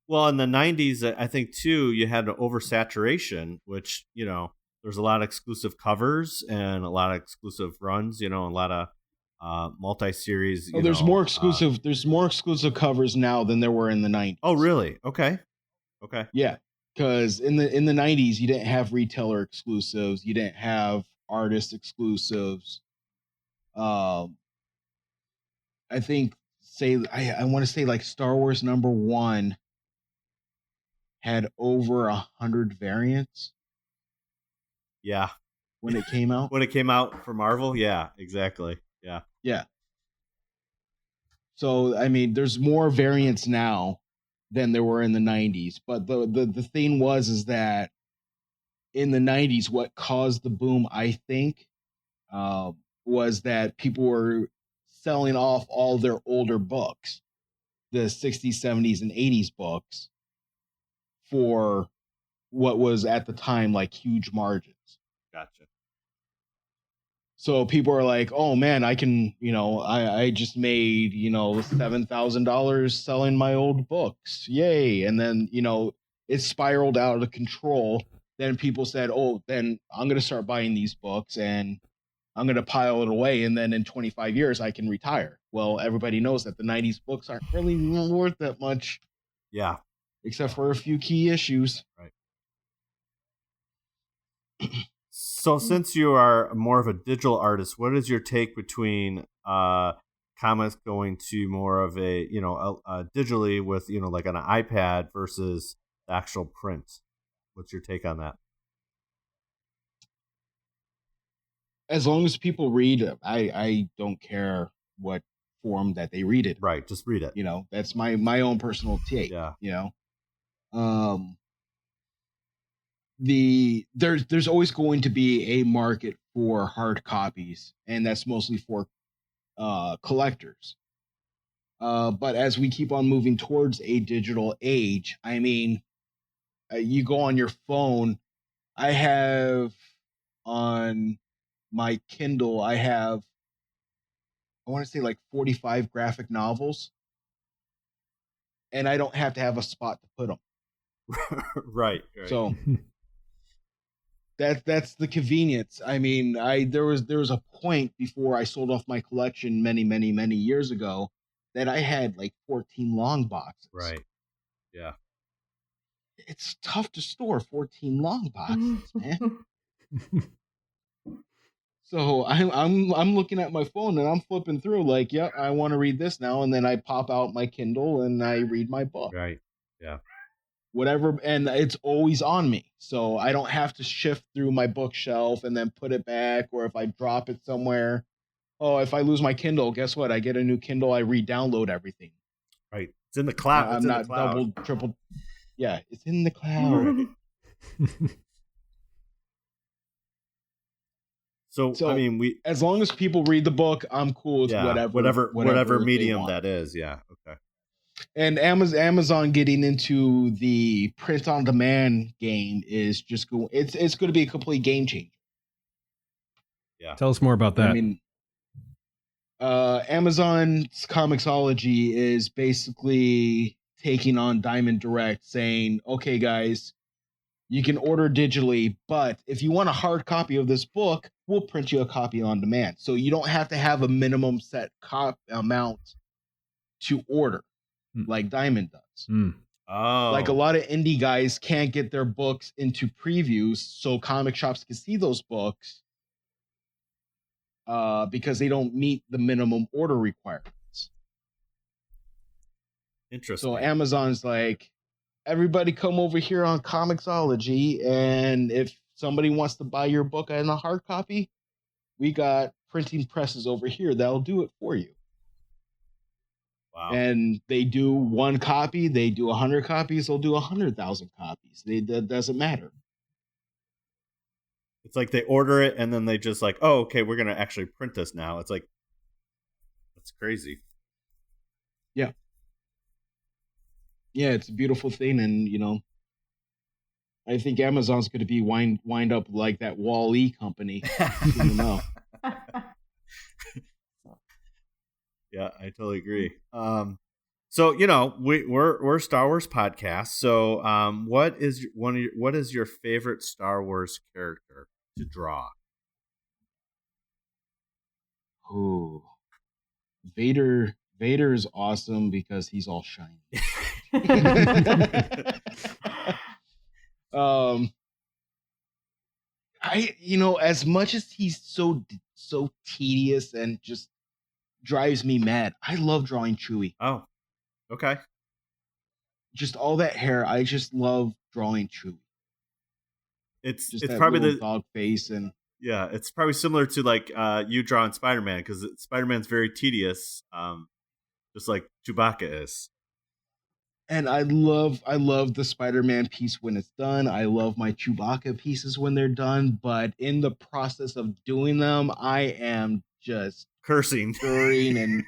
S3: Well, in the 90s, I think too, you had an oversaturation, which, you know, there's a lot of exclusive covers and a lot of exclusive runs, you know, a lot of multi-series.
S6: There's more exclusive. There's more exclusive covers now than there were in the 90s.
S3: Oh, really? Okay.
S6: Yeah, because in the 90s, you didn't have retailer exclusives. You didn't have artist exclusives. I think I want to say like Star Wars #1 had over 100 variants
S3: Yeah.
S6: when it came out.
S3: When it came out for Marvel, yeah, exactly. Yeah.
S6: Yeah. So I mean, there's more variants now than there were in the 90s. But the thing is that in the 90s, what caused the boom, I think, was that people were selling off all their older books, the 60s, 70s, and 80s books, for what was at the time like huge margins.
S3: Gotcha.
S6: So people are like, oh man, I can, I just made, $7,000 selling my old books. Yay. And then, it spiraled out of control. Then people said, oh, then I'm going to start buying these books and I'm going to pile it away. And then in 25 years, I can retire. Well, everybody knows that the 90s books aren't really worth that much.
S3: Yeah.
S6: Except for a few key issues.
S3: Right. So since you are more of a digital artist, what is your take between comics going to more of a, digitally with, like on an iPad versus the actual print? What's your take on that?
S6: As long as people read it, I don't care what form that they read it.
S3: Right, just read it.
S6: That's my own personal take.
S3: Yeah.
S6: There's always going to be a market for hard copies, and that's mostly for collectors. But as we keep on moving towards a digital age, I mean, you go on your phone. I have on my Kindle, I want to say like 45 graphic novels, and I don't have to have a spot to put them.
S3: Right.
S6: So that's the convenience. I mean, there was a point before I sold off my collection many years ago that I had like 14 long boxes.
S3: Right. Yeah.
S6: It's tough to store 14 long boxes, man. So I'm looking at my phone and I'm flipping through like, yeah, I want to read this now, and then I pop out my Kindle and I read my book.
S3: Right. Yeah.
S6: Whatever, and it's always on me, so I don't have to shift through my bookshelf and then put it back, or if I drop it somewhere. Oh, if I lose my Kindle, guess what? I get a new Kindle. I re-download everything.
S3: Right. It's in the cloud.
S6: I'm not double, triple. Yeah, it's in the cloud.
S3: So I mean,
S6: as long as people read the book, I'm cool with whatever
S3: medium that is. Yeah. Okay.
S6: And Amazon getting into the print on demand game is just going. It's going to be a complete game changer.
S5: Yeah. Tell us more about that.
S6: I mean, Amazon's Comixology is basically taking on Diamond Direct, saying, "Okay, guys, you can order digitally, but if you want a hard copy of this book, we'll print you a copy on demand. So you don't have to have a minimum set amount to order." Like Diamond does.
S3: Oh.
S6: Like a lot of indie guys can't get their books into previews so comic shops can see those books because they don't meet the minimum order requirements.
S3: Interesting.
S6: So Amazon's like, everybody come over here on Comixology, and if somebody wants to buy your book in a hard copy, we got printing presses over here that'll do it for you.
S3: Wow.
S6: And they do one copy, they do 100 copies, they'll do 100,000 copies. That doesn't matter.
S3: It's like they order it and then they just like, oh, okay, we're going to actually print this now. It's like, that's crazy.
S6: Yeah. Yeah, it's a beautiful thing. And, I think Amazon's going to be wind up like that Wall-E company. I don't know.
S3: Yeah, I totally agree. So we're a Star Wars podcast. So what is your favorite Star Wars character to draw?
S6: Oh, Vader is awesome because he's all shiny. as much as he's so tedious and just drives me mad, I love drawing Chewie.
S3: Oh, okay.
S6: Just all that hair, I just love drawing Chewie.
S3: It's
S6: Just that
S3: probably
S6: little
S3: the
S6: dog face, and
S3: yeah, it's probably similar to like you drawing Spider-Man, because Spider-Man's very tedious, just like Chewbacca is.
S6: and I love the Spider-Man piece when it's done. I love my Chewbacca pieces when they're done, but in the process of doing them, I am just
S3: Cursing.
S6: stirring and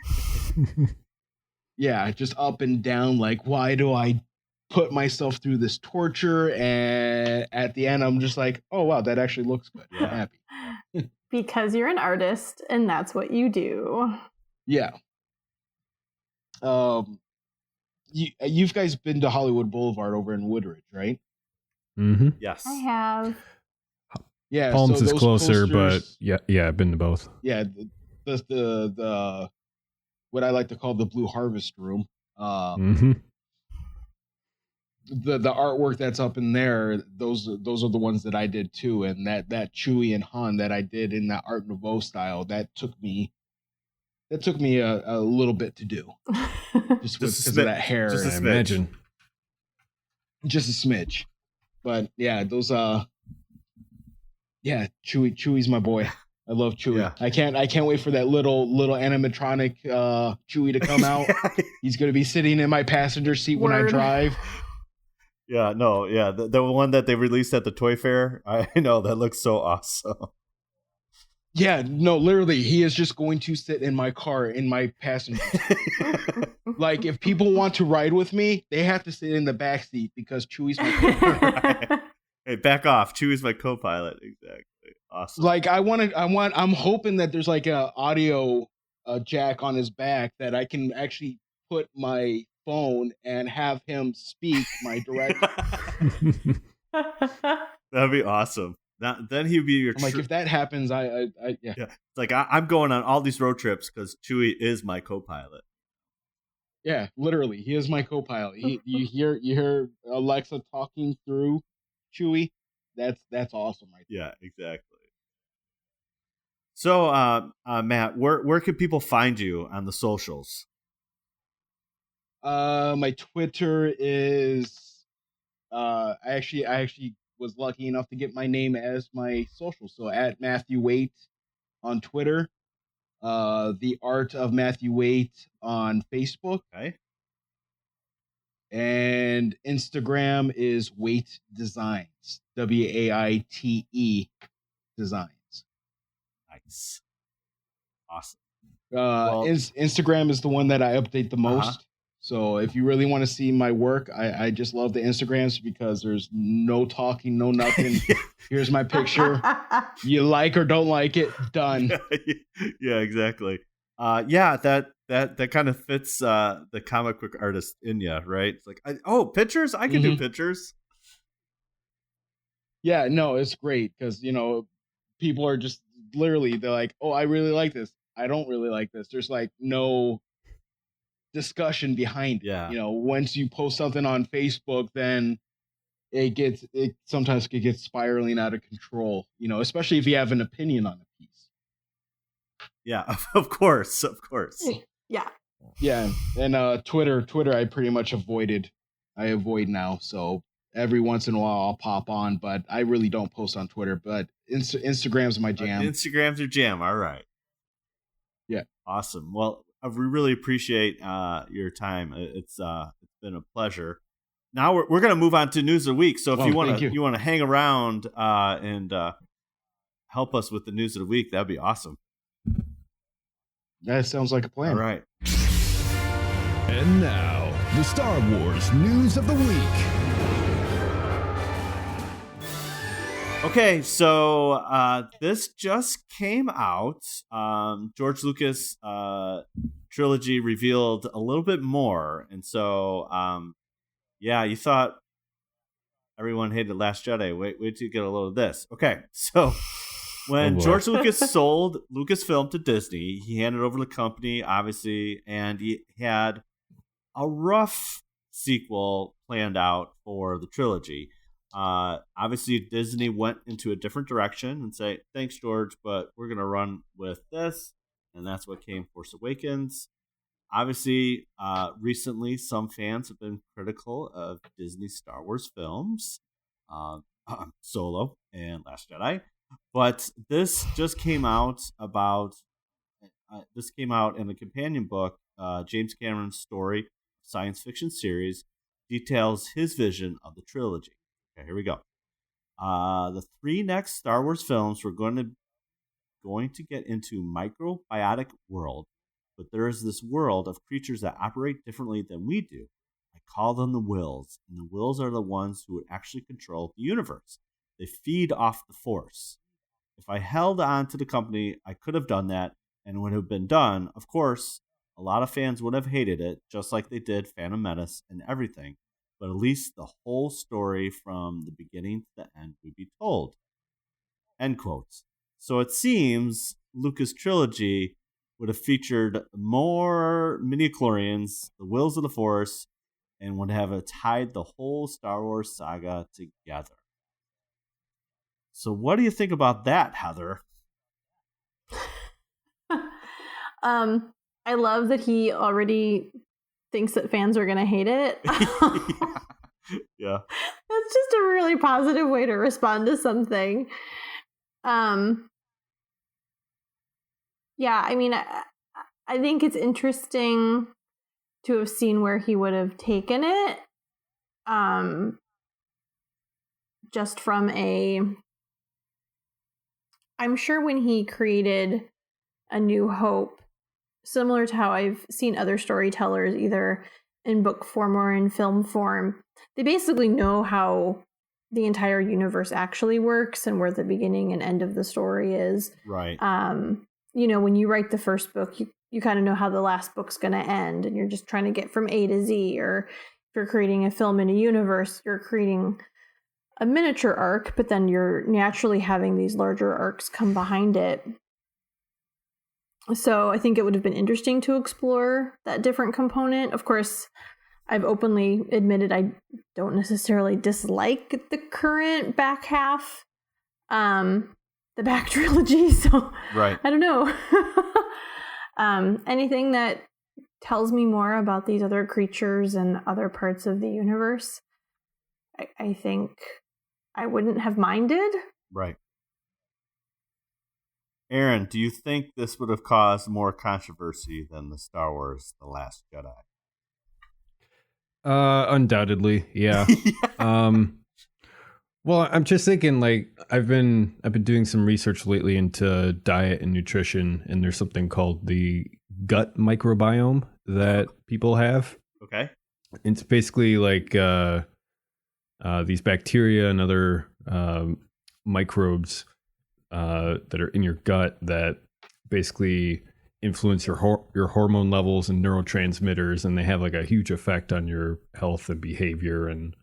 S6: yeah, just up and down. Like, why do I put myself through this torture? And at the end, I'm just like, oh wow, that actually looks good.
S3: Yeah.
S6: I'm happy.
S4: Because you're an artist and that's what you do.
S6: Yeah. You guys been to Hollywood Boulevard over in Woodridge, right?
S5: Mm-hmm.
S3: Yes.
S4: I have.
S6: Yeah.
S5: Palms
S6: so
S5: is
S6: those
S5: closer,
S6: posters-
S5: but yeah, I've been to both.
S6: yeah, the what I like to call the Blue Harvest Room.
S5: Mm-hmm.
S6: The artwork that's up in there, those are the ones that I did too, and that Chewie and Han that I did in that Art Nouveau style, that took me a little bit to do, just because of that hair.
S3: Just a
S5: I
S3: smidge.
S5: imagine.
S6: Just a smidge. But yeah, those yeah, Chewie's my boy. I love Chewie.
S3: Yeah.
S6: I can't wait for that little animatronic Chewie to come out. He's gonna be sitting in my passenger seat when I
S4: Word.
S6: drive.
S3: Yeah, no, yeah, the one that they released at the Toy Fair, I know, that looks so awesome.
S6: Yeah, no, literally, he is just going to sit in my car in my passenger seat. Like, if people want to ride with me, they have to sit in the back seat because Chewie's my co-pilot.
S3: Hey, back off. Chewie's my co-pilot. Exactly. Awesome.
S6: Like, I'm hoping that there's like a audio jack on his back that I can actually put my phone and have him speak my direction.
S3: That'd be awesome. Then he'd be your.
S6: I'm like, if that happens, I yeah.
S3: Yeah. It's like I'm going on all these road trips because Chewie is my co-pilot.
S6: Yeah, literally, he is my co-pilot. You hear Alexa talking through Chewie. That's awesome, right there.
S3: Yeah, exactly. So, Matt, where can people find you on the socials?
S6: My Twitter is I actually was lucky enough to get my name as my social. So at Matthew Waite on Twitter, The Art of Matthew Waite on Facebook,
S3: Okay.
S6: and Instagram is Waite Designs, WAITE Designs.
S3: Nice. Awesome.
S6: Instagram is the one that I update the most.
S3: Uh-huh.
S6: So if you really want to see my work, I just love the Instagrams because there's no talking, no nothing. Here's my picture. You like or don't like it, done.
S3: Yeah, exactly. Yeah, that kind of fits the comic book artist in you, right? It's like, pictures? I can do pictures.
S6: Yeah, no, it's great because, people are just literally, they're like, oh, I really like this. I don't really like this. There's like no discussion behind it.
S3: Yeah.
S6: Once you post something on Facebook, then it sometimes gets spiraling out of control, especially if you have an opinion on a piece.
S3: Yeah, of course.
S4: Yeah.
S6: Yeah. And Twitter I pretty much avoid now. So every once in a while I'll pop on, but I really don't post on Twitter. But Instagram's my jam.
S3: Instagram's your jam. All right.
S6: Yeah.
S3: Awesome. Well, we really appreciate your time. It's been a pleasure. Now we're going to move on to news of the week. So if you want to hang around and help us with the news of the week, that'd be awesome.
S6: That sounds like a plan.
S3: All right.
S8: And now, the Star Wars news of the week.
S3: Okay, so this just came out. George Lucas trilogy revealed a little bit more, and so yeah, you thought everyone hated Last Jedi. Wait till you get a little of this. Okay, so when George Lucas sold Lucasfilm to Disney, he handed over the company, obviously, and he had a rough sequel planned out for the trilogy. Obviously, Disney went into a different direction and say, thanks, George, but we're going to run with this. And that's what came Force Awakens. Obviously, recently, some fans have been critical of Disney Star Wars films, Solo and Last Jedi. But this just came out in the companion book, James Cameron's story, science fiction series, details his vision of the trilogy. Okay, here we go. The 3 next Star Wars films were going to get into microbiotic world, but there is this world of creatures that operate differently than we do. I call them the Wills, and the Wills are the ones who would actually control the universe. They feed off the Force. If I held on to the company, I could have done that, and it would have been done. Of course, a lot of fans would have hated it, just like they did Phantom Menace and everything, but at least the whole story from the beginning to the end would be told. End quotes. So it seems Lucas' trilogy would have featured more midichlorians, the Wills of the Force, and would have tied the whole Star Wars saga together. So what do you think about that, Heather?
S4: I love that he already thinks that fans are going to hate it.
S3: Yeah.
S4: That's just a really positive way to respond to something. Yeah, I mean, I think it's interesting to have seen where he would have taken it. Just from I'm sure when he created A New Hope, similar to how I've seen other storytellers, either in book form or in film form, they basically know how the entire universe actually works and where the beginning and end of the story is.
S3: Right.
S4: When you write the first book, you kind of know how the last book's going to end, and you're just trying to get from A to Z. Or if you're creating a film in a universe, you're creating a miniature arc, but then you're naturally having these larger arcs come behind it. So I think it would have been interesting to explore that different component. Of course, I've openly admitted I don't necessarily dislike the current back half, the back trilogy. So
S3: right.
S4: I don't know. Anything that tells me more about these other creatures and other parts of the universe, I think I wouldn't have minded.
S3: Right. Aaron, do you think this would have caused more controversy than the Star Wars The Last Jedi?
S5: Undoubtedly, yeah. Well, I'm just thinking, like, I've been doing some research lately into diet and nutrition, and there's something called the gut microbiome that people have.
S3: Okay.
S5: It's basically like these bacteria and other microbes that are in your gut that basically influence your hormone levels and neurotransmitters, and they have like a huge effect on your health and behavior and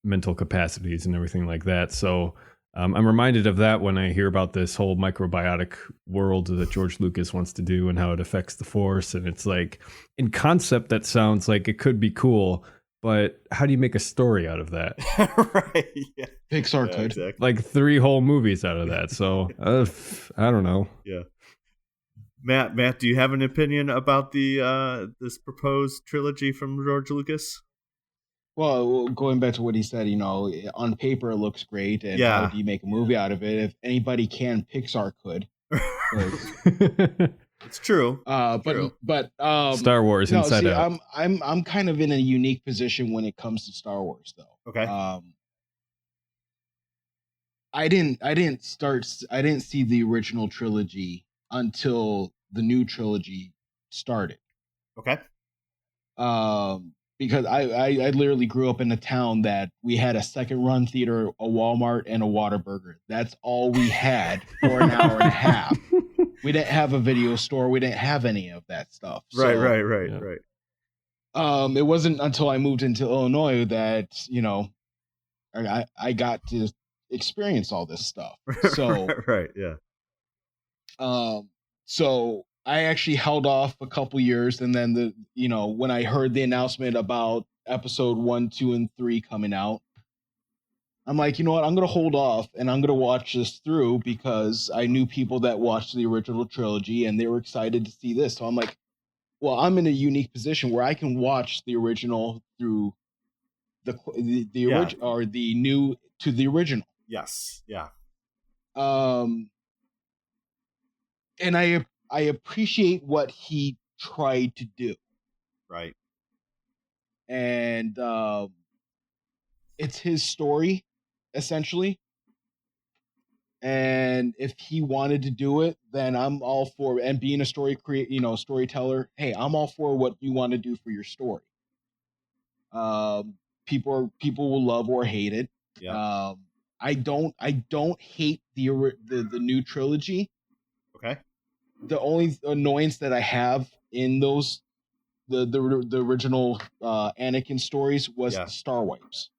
S5: mental capacities and everything like that. So I'm reminded of that when I hear about this whole microbiotic world that George Lucas wants to do and how it affects the Force. And it's like, in concept, that sounds like it could be cool, but how do you make a story out of that?
S3: Right. Yeah.
S6: Pixar could.
S3: Exactly.
S5: Like 3 whole movies out of that. So I don't know.
S3: Yeah. Matt, do you have an opinion about the this proposed trilogy from George Lucas?
S6: Well, going back to what he said, on paper it looks great, and how do you make a movie out of it? If anybody can, Pixar could.
S3: It's true.
S6: But
S5: Star Wars Inside Out.
S6: I'm kind of in a unique position when it comes to Star Wars, though.
S3: Okay.
S6: I didn't see the original trilogy until the new trilogy started.
S3: Okay.
S6: Because I literally grew up in a town that we had a second run theater, a Walmart, and a Whataburger. That's all we had for an hour and a half. We didn't have a video store. We didn't have any of that stuff.
S3: Right.
S6: It wasn't until I moved into Illinois that, I got to experience all this stuff. So
S3: right, yeah.
S6: So I actually held off a couple years, and then when I heard the announcement about episode 1, 2, and 3 coming out, I'm like, you know what? I'm going to hold off and I'm going to watch this through because I knew people that watched the original trilogy and they were excited to see this. So I'm like, well, I'm in a unique position where I can watch the original through the original or the new to the original.
S3: Yes. Yeah.
S6: And I appreciate what he tried to do.
S3: Right.
S6: And it's his story, essentially. And if he wanted to do it, then I'm all for it. And being a storyteller, hey, I'm all for what you want to do for your story. People will love or hate it.
S3: Yeah.
S6: I don't hate the new trilogy.
S3: Okay.
S6: The only annoyance that I have in those the original Anakin stories was the star wipes.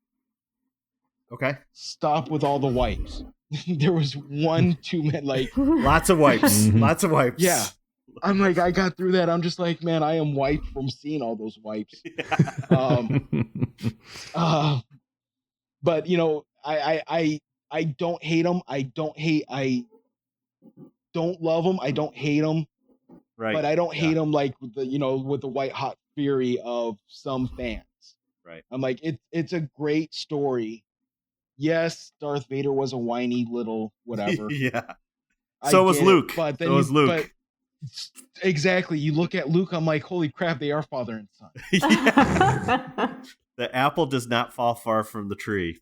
S3: Okay.
S6: Stop with all the wipes. There was one too many, like
S3: lots of wipes. Lots of wipes.
S6: Yeah. I'm like, I got through that. I'm just like, man, I am wiped from seeing all those wipes. But you know, I don't hate them. I don't love them. I don't hate them.
S3: Right.
S6: But I don't hate them like with the white hot fury of some fans.
S3: Right.
S6: I'm like, it's a great story. Yes, Darth Vader was a whiny little whatever.
S3: Yeah. So was Luke.
S6: But then
S3: so was Luke.
S6: But exactly. You look at Luke, I'm like, holy crap, they are father and son.
S3: The apple does not fall far from the tree.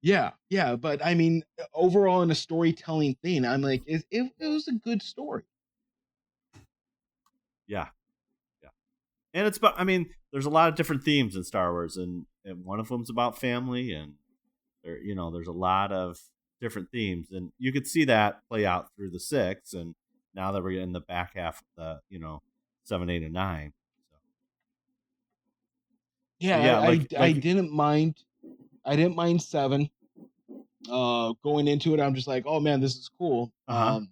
S6: Yeah. But I mean, overall in a storytelling thing, I'm like, it was a good story.
S3: Yeah. And it's about, I mean, there's a lot of different themes in Star Wars, and one of them's about family, and there's a lot of different themes, and you could see that play out through the 6, and now that we're in the back half of the 7, 8, and 9. So.
S6: Yeah, I didn't mind 7. Going into it, I'm just like, oh man, this is cool. Upon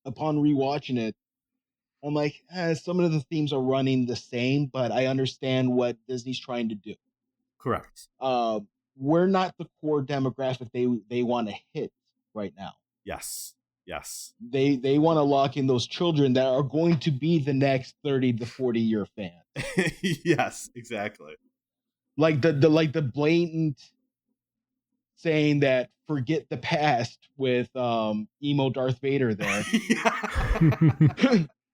S6: rewatching it, I'm like, some of the themes are running the same, but I understand what Disney's trying to do.
S3: Correct.
S6: We're not the core demographic they want to hit right now.
S3: Yes.
S6: They want to lock in those children that are going to be the next 30 to 40 year fans.
S3: Yes, exactly.
S6: Like the blatant saying that forget the past with emo Darth Vader there.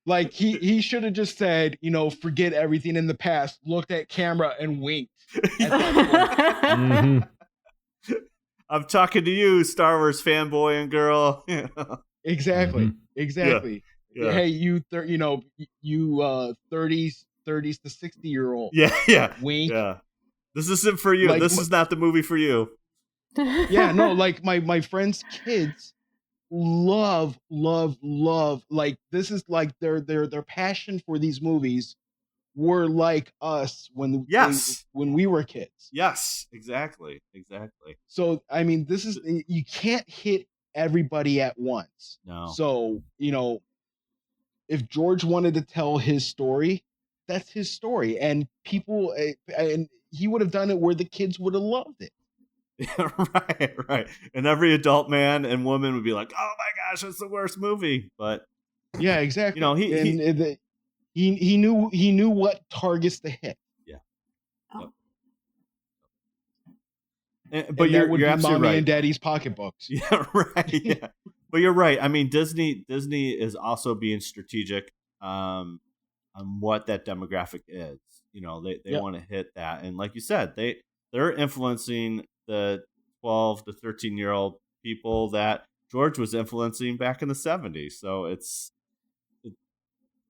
S6: Like he should have just said, forget everything in the past, looked at camera and winked at that point.
S3: I'm talking to you, Star Wars fanboy and girl.
S6: Exactly.
S3: Yeah.
S6: Hey, you 30s to 60-year-old.
S3: Yeah.
S6: Wink.
S3: Yeah. This isn't for you. This is not the movie for you.
S6: Yeah, no, like my friends' kids love like this is like their passion for these movies were like us when we were kids.
S3: Yes, exactly.
S6: So I mean, this is, you can't hit everybody at once.
S3: No.
S6: So if George wanted to tell his story, that's his story, and people and he would have done it where the kids would have loved it.
S3: Right. And every adult man and woman would be like, "Oh my gosh, it's the worst movie." But
S6: yeah, exactly.
S3: He
S6: he knew what targets to hit.
S3: Yeah.
S4: Oh.
S3: But you're absolutely
S6: mommy
S3: right.
S6: and daddy's pocketbooks.
S3: Yeah, right. Yeah. But you're right. I mean, Disney is also being strategic on what that demographic is. They want to hit that, and like you said, they're influencing the 12 to 13-year-old people that George was influencing back in the 70s. So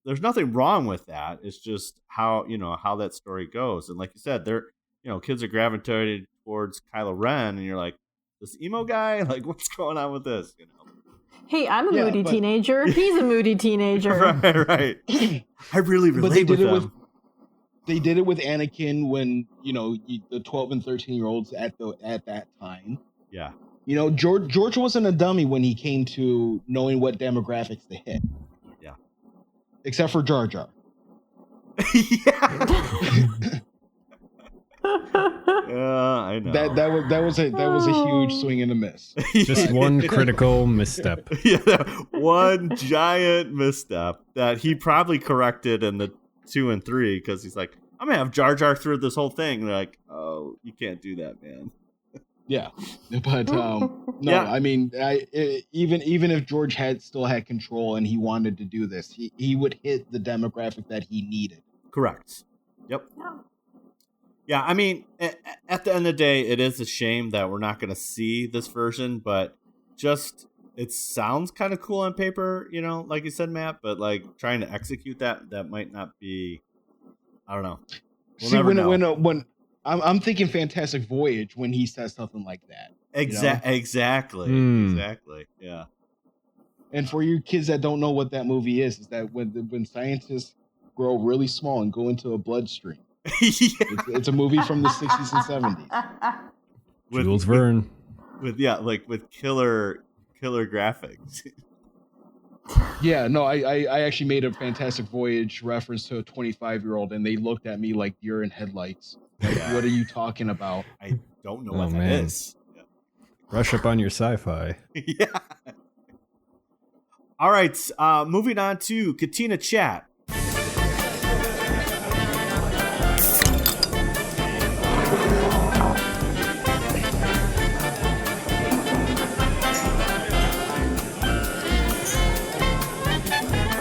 S3: there's nothing wrong with that. It's just how that story goes. And like you said, kids are gravitated towards Kylo Ren, and you're like, this emo guy, like, what's going on with this?
S4: Hey, I'm a moody teenager. He's a moody teenager.
S3: Right. I really relate with them.
S6: They did it with Anakin when the 12 and 13-year-olds at that time.
S3: Yeah.
S6: George wasn't a dummy when he came to knowing what demographics to hit.
S3: Yeah.
S6: Except for Jar Jar.
S3: Yeah. I know.
S6: That was a huge swing and a miss.
S5: Just one critical misstep.
S3: Yeah, one giant misstep that he probably corrected in the 2 and 3 because he's like, I'm gonna have Jar Jar through this whole thing. And they're like, oh, you can't do that, man.
S6: Yeah, but no,
S3: Yeah.
S6: I mean, even if George still had control and he wanted to do this, he would hit the demographic that he needed.
S3: Correct. Yep. Yeah, I mean, at the end of the day, it is a shame that we're not going to see this version, but just it sounds kind of cool on paper, like you said, Matt. But like trying to execute that might not be. I don't know. We'll never know.
S6: When I'm thinking Fantastic Voyage when he says something like that.
S3: Exactly. Yeah.
S6: And for you kids that don't know what that movie is that when scientists grow really small and go into a bloodstream. It's a movie from the 60s and 70s.
S5: Jules Verne.
S3: With killer graphics.
S6: Yeah, no, I actually made a Fantastic Voyage reference to a 25-year-old, and they looked at me like deer in headlights. Like, what are you talking about?
S3: I don't know what that is. Yeah.
S5: Brush up on your sci-fi.
S3: Yeah. All right, moving on to Katina Chat.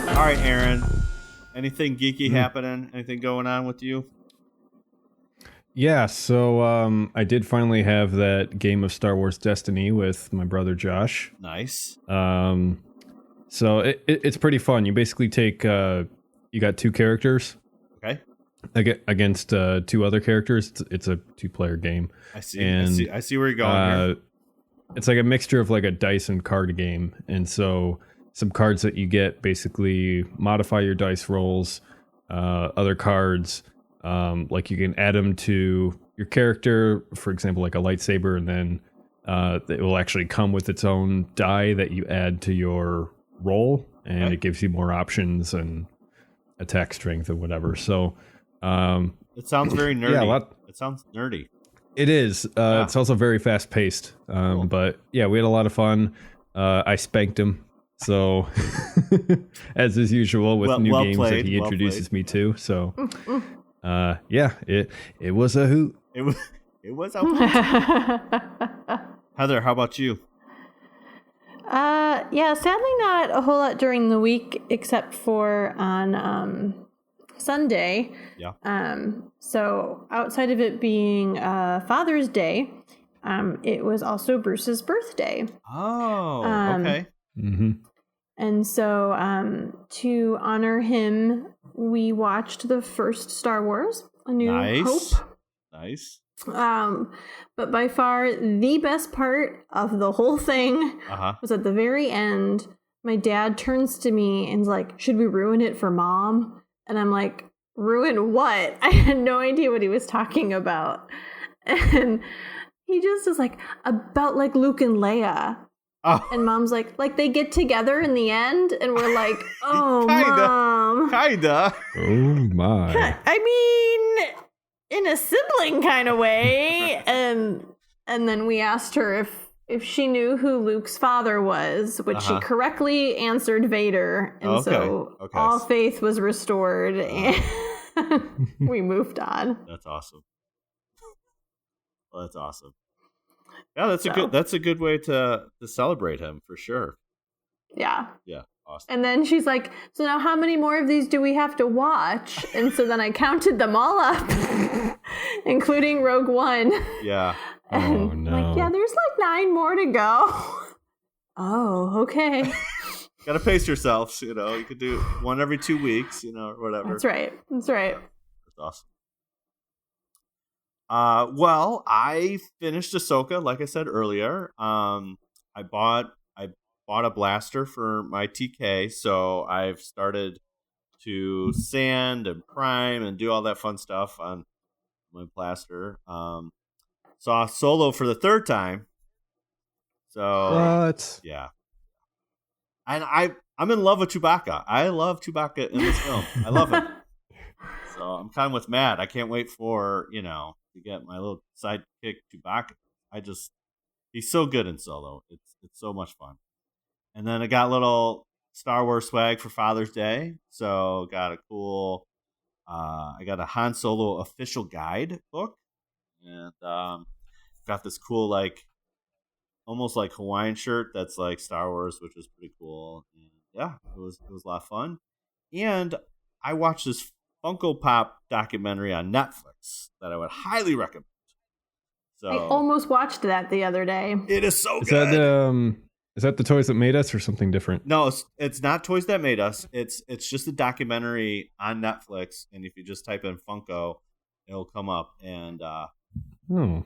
S3: All right, Aaron. Anything geeky happening? Anything going on with you?
S5: Yeah, so I did finally have that game of Star Wars Destiny with my brother Josh.
S3: Nice.
S5: So it's pretty fun. You basically take you got 2 characters.
S3: Okay.
S5: Against 2 other characters. It's a 2-player game.
S3: I see.
S5: And,
S3: I see where you're going here.
S5: It's like a mixture of like a dice and card game, and so some cards that you get basically modify your dice rolls. Other cards, like you can add them to your character, for example, like a lightsaber, and then it will actually come with its own die that you add to your roll, and it gives you more options and attack strength and whatever. So
S3: it sounds very nerdy.
S5: Yeah,
S3: it sounds nerdy.
S5: It is. It's also very fast paced.
S3: Cool.
S5: But yeah, we had a lot of fun. I spanked him. So, as is usual with new games that he introduces me to. So, yeah, it was a hoot.
S3: It was a hoot. Heather, how about you?
S4: Yeah, sadly not a whole lot during the week except for on Sunday.
S3: Yeah.
S4: So outside of it being Father's Day, it was also Bruce's birthday.
S3: Oh, okay.
S5: Mm-hmm.
S4: And so to honor him, we watched the first Star Wars, A New Hope.
S3: Nice.
S4: But by far the best part of the whole thing was at the very end. My dad turns to me and's like, "Should we ruin it for Mom?" And I'm like, "Ruin what?" I had no idea what he was talking about. And he just is like, about like Luke and Leia.
S3: Oh.
S4: And Mom's like they get together in the end, and we're like, "Oh, Mom."
S3: Kinda.
S5: Oh my.
S4: I mean, in a sibling kind of way. And then we asked her if she knew who Luke's father was, which she correctly answered Vader. And so all faith was restored, and we moved on.
S3: That's awesome. Well, that's awesome. Yeah, that's a good way to celebrate him for sure.
S4: Yeah.
S3: Yeah. Awesome.
S4: And then she's like, "So now how many more of these do we have to watch?" And so then I counted them all up, including Rogue One.
S3: Yeah.
S4: And
S5: oh no.
S4: I'm like, yeah, there's like 9 more to go. Oh, okay.
S3: Gotta pace yourselves, you could do one every 2 weeks, or whatever.
S4: That's right. That's
S3: awesome. Well, I finished Ahsoka, like I said earlier. I bought a blaster for my TK, so I've started to sand and prime and do all that fun stuff on my blaster. Saw Solo for the 3rd time. So
S5: What?
S3: Yeah. And I'm in love with Chewbacca. I love Chewbacca in this film. I love him. So I'm kind of with Matt. I can't wait for, to get my little sidekick Chewbacca. He's so good in Solo. It's so much fun. And then I got a little Star Wars swag for Father's Day. So got a cool, I got a Han Solo official guide book, and got this cool like almost like Hawaiian shirt that's like Star Wars, which was pretty cool. And yeah, it was a lot of fun. And I watched this Funko Pop documentary on Netflix that I would highly recommend. So
S4: I almost watched that the other day.
S3: it is so good.
S5: Is that the Toys That Made Us or something different?
S3: No, it's not Toys That Made Us. It's just a documentary on Netflix, and if you just type in Funko, it'll come up. And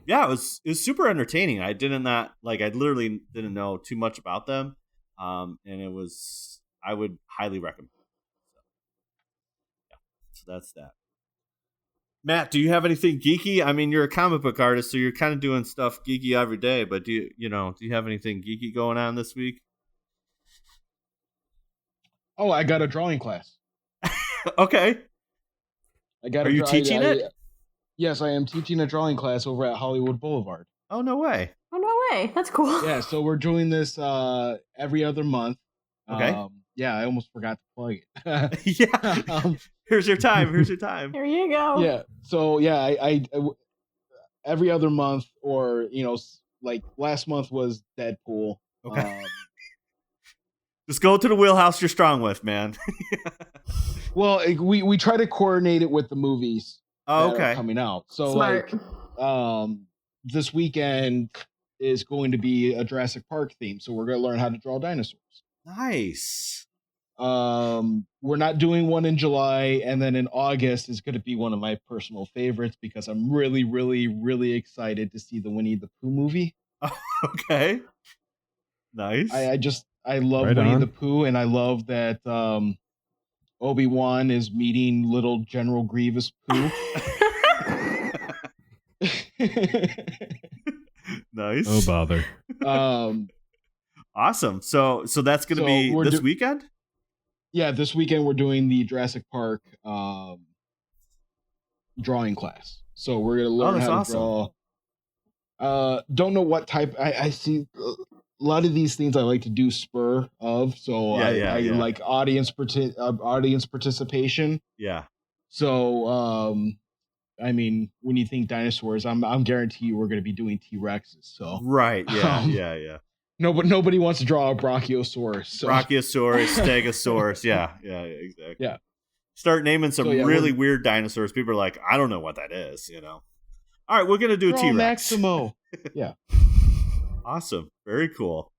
S3: yeah, it was super entertaining. I literally didn't know too much about them, and I would highly recommend it. So that's that. Matt, do you have anything geeky? I mean, you're a comic book artist, so you're kind of doing stuff geeky every day. But do you have anything geeky going on this week?
S6: Oh, I got a drawing class.
S3: Okay.
S6: Are
S3: you teaching it?
S6: Yes, I am teaching a drawing class over at Hollywood Boulevard.
S3: Oh, no way.
S4: Oh, no way. That's cool.
S6: Yeah, so we're doing this every other month.
S3: Okay.
S6: Yeah, I almost forgot to plug it.
S3: Yeah. Here's your time.
S4: Here you go.
S6: Yeah. So yeah, I every other month, or like last month was Deadpool.
S3: Okay. Just go to the wheelhouse you're strong with, man.
S6: Well, we try to coordinate it with the movies that are coming out. So
S4: Smart.
S6: like this weekend is going to be a Jurassic Park theme, so we're going to learn how to draw dinosaurs.
S3: Nice.
S6: We're not doing one in July, and then in August is going to be one of my personal favorites because I'm really, really, really excited to see the Winnie the Pooh movie.
S3: Okay. Nice.
S6: I love
S5: Right
S6: Winnie
S5: on.
S6: the Pooh, and I love that Obi-Wan is meeting little General Grievous Pooh.
S3: Nice.
S5: Oh, bother.
S3: Awesome. So that's going to be this weekend?
S6: Yeah, this weekend we're doing the Jurassic Park drawing class. So we're going to learn how to draw. Don't know what type. I see a lot of these things I like to do spur of. So I like audience participation.
S3: Yeah.
S6: So I mean, when you think dinosaurs, I'm guarantee you we're going to be doing T-Rexes. So
S3: Right. Yeah. Yeah.
S6: No, but nobody wants to draw a Brachiosaurus. So.
S3: Brachiosaurus, Stegosaurus. Yeah, exactly.
S6: Yeah.
S3: Start naming some really weird dinosaurs. People are like, I don't know what that is, All right, we're going to do a
S6: Draw
S3: T-Rex.
S6: Maximo. Yeah.
S3: Awesome. Very cool.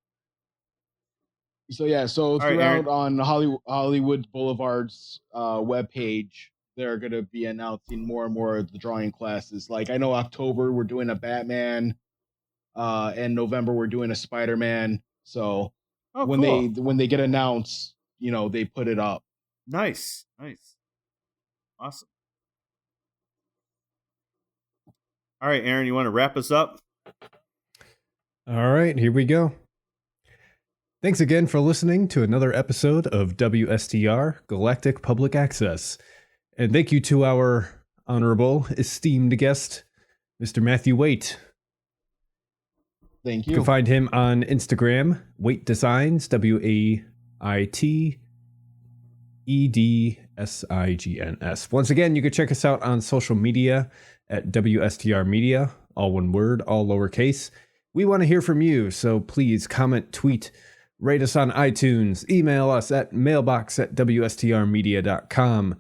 S6: So throughout
S3: Aaron.
S6: on Hollywood Boulevard's webpage, they're going to be announcing more and more of the drawing classes. Like I know October we're doing a Batman, and November we're doing a Spider-Man. So when they get announced, they put it up.
S3: Nice. Awesome. All right, Aaron, you want to wrap us up?
S5: All right, here we go. Thanks again for listening to another episode of WSTR Galactic Public Access. And thank you to our honorable, esteemed guest, Mr. Matthew Waite.
S6: Thank
S5: You
S6: you.
S5: can find him on Instagram, Waite Designs, WAITEDSIGNS. Once again, you can check us out on social media at WSTR Media, all one word, all lowercase. We want to hear from you, so please comment, tweet, rate us on iTunes, email us at mailbox@wstrmedia.com.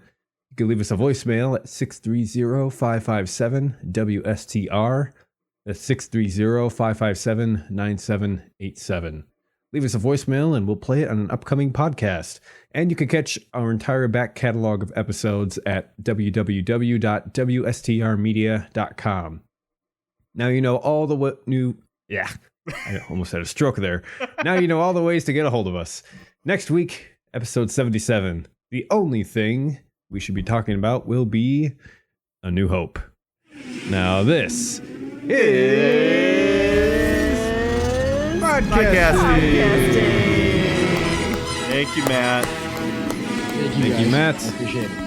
S5: You can leave us a voicemail at 630-557-WSTR. That's 630-557-9787. Leave us a voicemail and we'll play it on an upcoming podcast. And you can catch our entire back catalog of episodes at www.wstrmedia.com. Now you know all the I almost had a stroke there. Now you know all the ways to get a hold of us. Next week, episode 77. The only thing we should be talking about will be A New Hope. Now this is podcasting.
S3: Thank you, Matt.
S6: Thank you,
S5: Thank you,
S6: guys.
S5: Matt.
S6: I appreciate it.